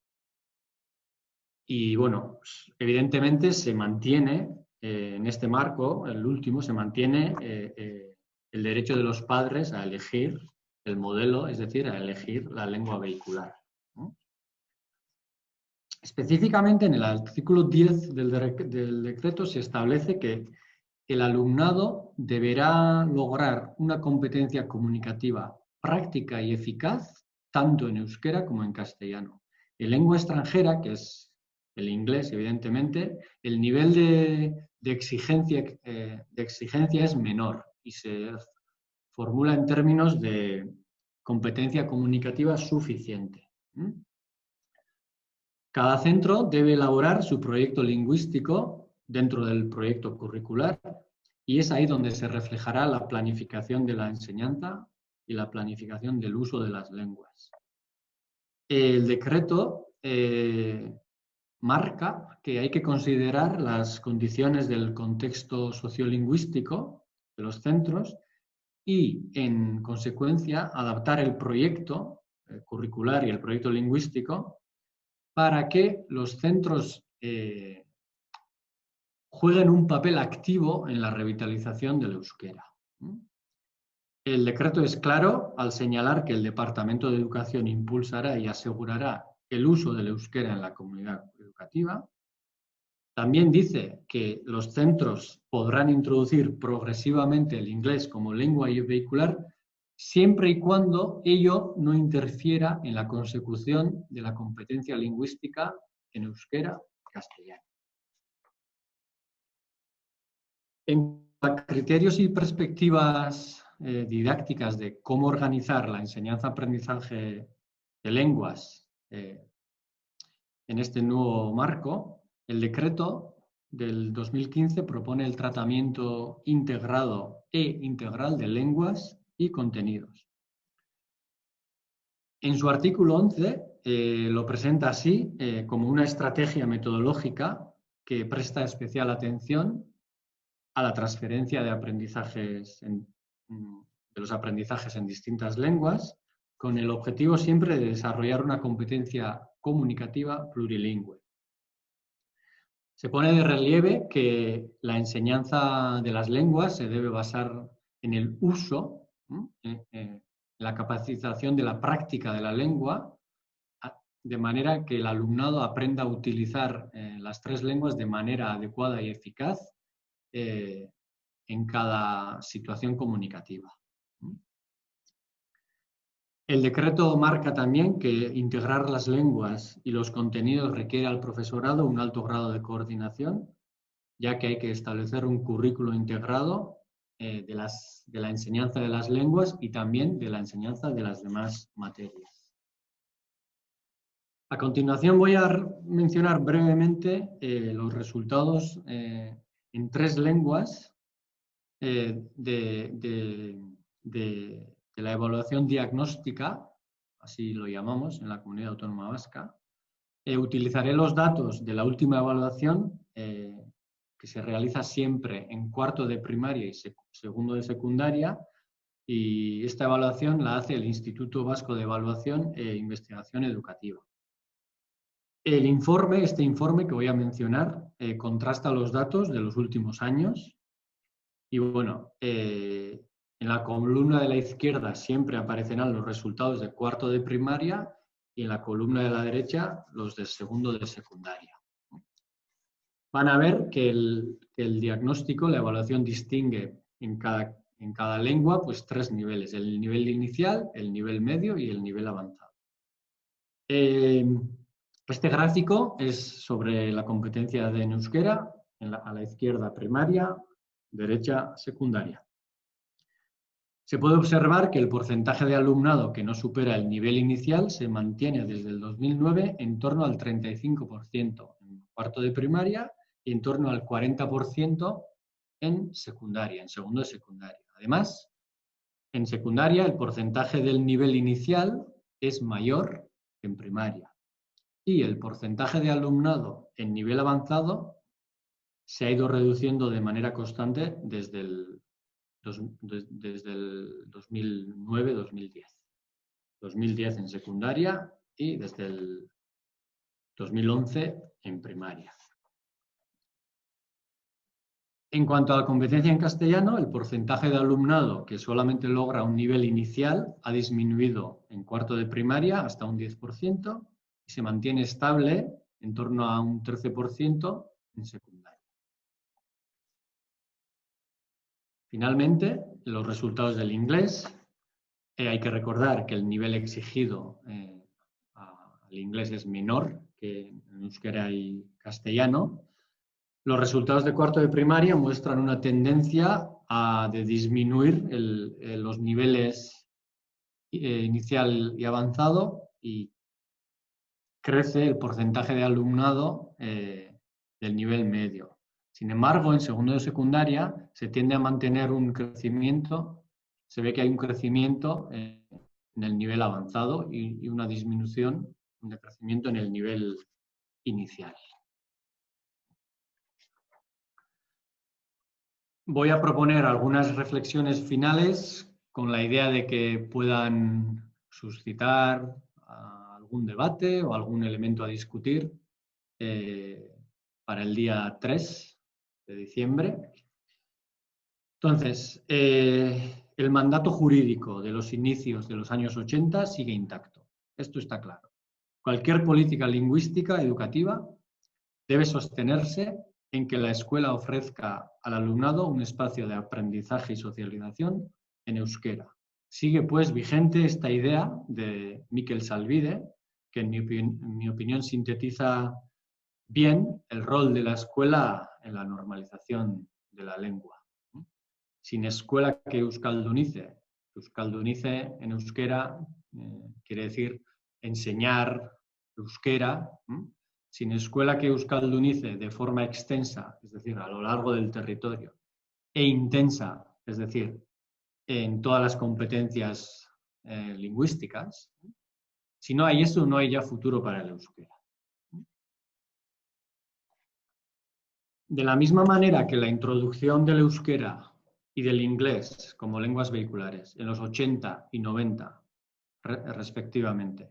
S3: Y bueno, evidentemente se mantiene en este marco, el último, se mantiene el derecho de los padres a elegir el modelo, es decir, a elegir la lengua vehicular, ¿no? Específicamente en el artículo 10 del decreto se establece que el alumnado deberá lograr una competencia comunicativa práctica y eficaz tanto en euskera como en castellano. En lengua extranjera, que es el inglés, evidentemente, el nivel de exigencia es menor y se formula en términos de competencia comunicativa suficiente. Cada centro debe elaborar su proyecto lingüístico dentro del proyecto curricular y es ahí donde se reflejará la planificación de la enseñanza y la planificación del uso de las lenguas. El decreto marca que hay que considerar las condiciones del contexto sociolingüístico de los centros y, en consecuencia, adaptar el proyecto curricular y el proyecto lingüístico para que los centros jueguen un papel activo en la revitalización del euskera. El decreto es claro al señalar que el Departamento de Educación impulsará y asegurará el uso del euskera en la comunidad educativa. También dice que los centros podrán introducir progresivamente el inglés como lengua vehicular siempre y cuando ello no interfiera en la consecución de la competencia lingüística en euskera y castellano. En cuanto a criterios y perspectivas didácticas de cómo organizar la enseñanza-aprendizaje de lenguas en este nuevo marco, el decreto del 2015 propone el tratamiento integrado e integral de lenguas y contenidos. En su artículo 11 lo presenta así como una estrategia metodológica que presta especial atención a la transferencia de aprendizajes de los aprendizajes en distintas lenguas, con el objetivo siempre de desarrollar una competencia comunicativa plurilingüe. Se pone de relieve que la enseñanza de las lenguas se debe basar en el uso, la capacitación de la práctica de la lengua, de manera que el alumnado aprenda a utilizar las 3 lenguas de manera adecuada y eficaz en cada situación comunicativa. El decreto marca también que integrar las lenguas y los contenidos requiere al profesorado un alto grado de coordinación, ya que hay que establecer un currículo integrado de la enseñanza de las lenguas y también de la enseñanza de las demás materias. A continuación voy a mencionar brevemente los resultados en 3 lenguas de la evaluación diagnóstica, así lo llamamos en la Comunidad Autónoma Vasca. Utilizaré los datos de la última evaluación que se realiza siempre en 4º de primaria y 2º de secundaria, y esta evaluación la hace el Instituto Vasco de Evaluación e Investigación Educativa. Este informe que voy a mencionar contrasta los datos de los últimos años y bueno, en la columna de la izquierda siempre aparecerán los resultados de 4º de primaria y en la columna de la derecha los de 2º de secundaria. Van a ver que el diagnóstico, la evaluación distingue en cada lengua pues 3 niveles, el nivel inicial, el nivel medio y el nivel avanzado. Este gráfico es sobre la competencia en euskera, a la izquierda primaria, derecha secundaria. Se puede observar que el porcentaje de alumnado que no supera el nivel inicial se mantiene desde el 2009 en torno al 35% en 4º de primaria y en torno al 40% en secundaria, en 2º de secundaria. Además, en secundaria el porcentaje del nivel inicial es mayor que en primaria. Y el porcentaje de alumnado en nivel avanzado se ha ido reduciendo de manera constante desde el 2009-2010. 2010 en secundaria y desde el 2011 en primaria. En cuanto a la competencia en castellano, el porcentaje de alumnado que solamente logra un nivel inicial ha disminuido en 4º de primaria hasta un 10%. Se mantiene estable en torno a un 13% en secundaria. Finalmente, los resultados del inglés. Hay que recordar que el nivel exigido al inglés es menor que en euskera y castellano. Los resultados de 4º de primaria muestran una tendencia de disminuir los niveles inicial y avanzado y crece el porcentaje de alumnado del nivel medio. Sin embargo, en 2º de secundaria se tiende a mantener un crecimiento, se ve que hay un crecimiento en el nivel avanzado y una disminución, un decrecimiento en el nivel inicial. Voy a proponer algunas reflexiones finales con la idea de que puedan suscitar algún debate o algún elemento a discutir para el día 3 de diciembre. Entonces, el mandato jurídico de los inicios de los años 80 sigue intacto. Esto está claro. Cualquier política lingüística educativa debe sostenerse en que la escuela ofrezca al alumnado un espacio de aprendizaje y socialización en euskera. Sigue pues vigente esta idea de Miquel Salvide, que en mi opinión sintetiza bien el rol de la escuela en la normalización de la lengua. Sin escuela que euskaldunice, euskaldunice en euskera quiere decir enseñar euskera, sin escuela que euskaldunice de forma extensa, es decir, a lo largo del territorio, e intensa, es decir, en todas las competencias lingüísticas, si no hay eso, no hay ya futuro para el euskera. De la misma manera que la introducción del euskera y del inglés como lenguas vehiculares en los 80 y 90, respectivamente,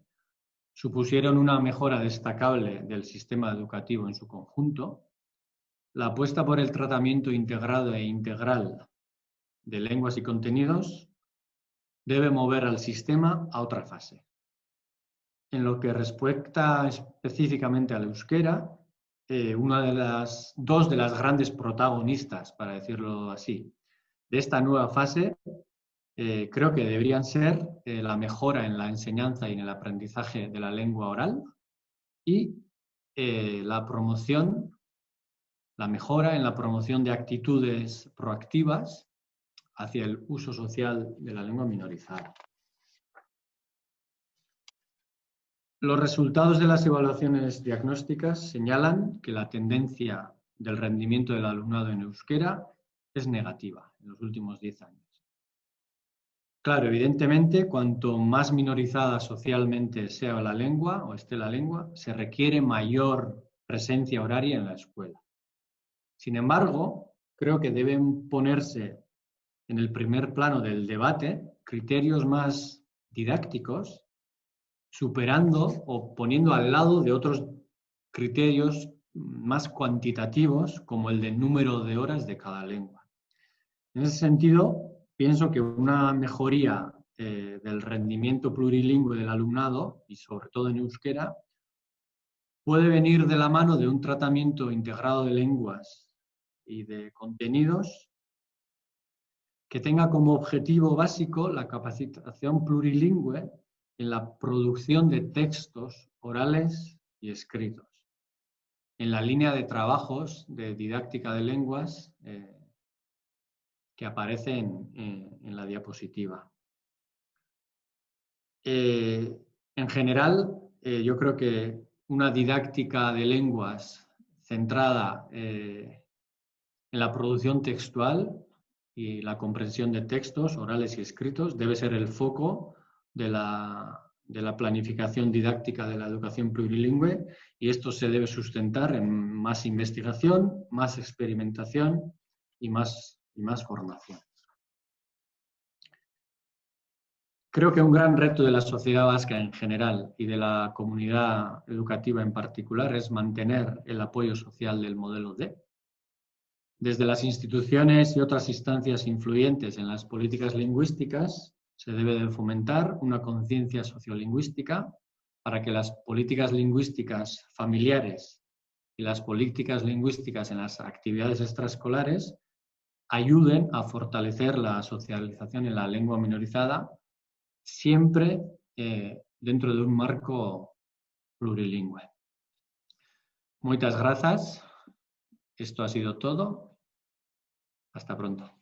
S3: supusieron una mejora destacable del sistema educativo en su conjunto, la apuesta por el tratamiento integrado e integral de lenguas y contenidos debe mover al sistema a otra fase. En lo que respecta específicamente al euskera, dos de las grandes protagonistas, para decirlo así, de esta nueva fase, creo que deberían ser la mejora en la enseñanza y en el aprendizaje de la lengua oral y la mejora en la promoción de actitudes proactivas hacia el uso social de la lengua minorizada. Los resultados de las evaluaciones diagnósticas señalan que la tendencia del rendimiento del alumnado en euskera es negativa en los últimos 10 años. Claro, evidentemente, cuanto más minorizada socialmente sea la lengua o esté la lengua, se requiere mayor presencia horaria en la escuela. Sin embargo, creo que deben ponerse en el primer plano del debate criterios más didácticos, superando o poniendo al lado de otros criterios más cuantitativos, como el del número de horas de cada lengua. En ese sentido, pienso que una mejoría del rendimiento plurilingüe del alumnado, y sobre todo en euskera, puede venir de la mano de un tratamiento integrado de lenguas y de contenidos que tenga como objetivo básico la capacitación plurilingüe en la producción de textos orales y escritos, en la línea de trabajos de didáctica de lenguas que aparece en la diapositiva. En general, yo creo que una didáctica de lenguas centrada en la producción textual y la comprensión de textos orales y escritos debe ser el foco de la planificación didáctica de la educación plurilingüe, y esto se debe sustentar en más investigación, más experimentación y más formación. Creo que un gran reto de la sociedad vasca en general y de la comunidad educativa en particular es mantener el apoyo social del modelo D. Desde las instituciones y otras instancias influyentes en las políticas lingüísticas se debe de fomentar una conciencia sociolingüística para que las políticas lingüísticas familiares y las políticas lingüísticas en las actividades extraescolares ayuden a fortalecer la socialización en la lengua minorizada, siempre dentro de un marco plurilingüe. Muchas gracias. Esto ha sido todo. Hasta pronto.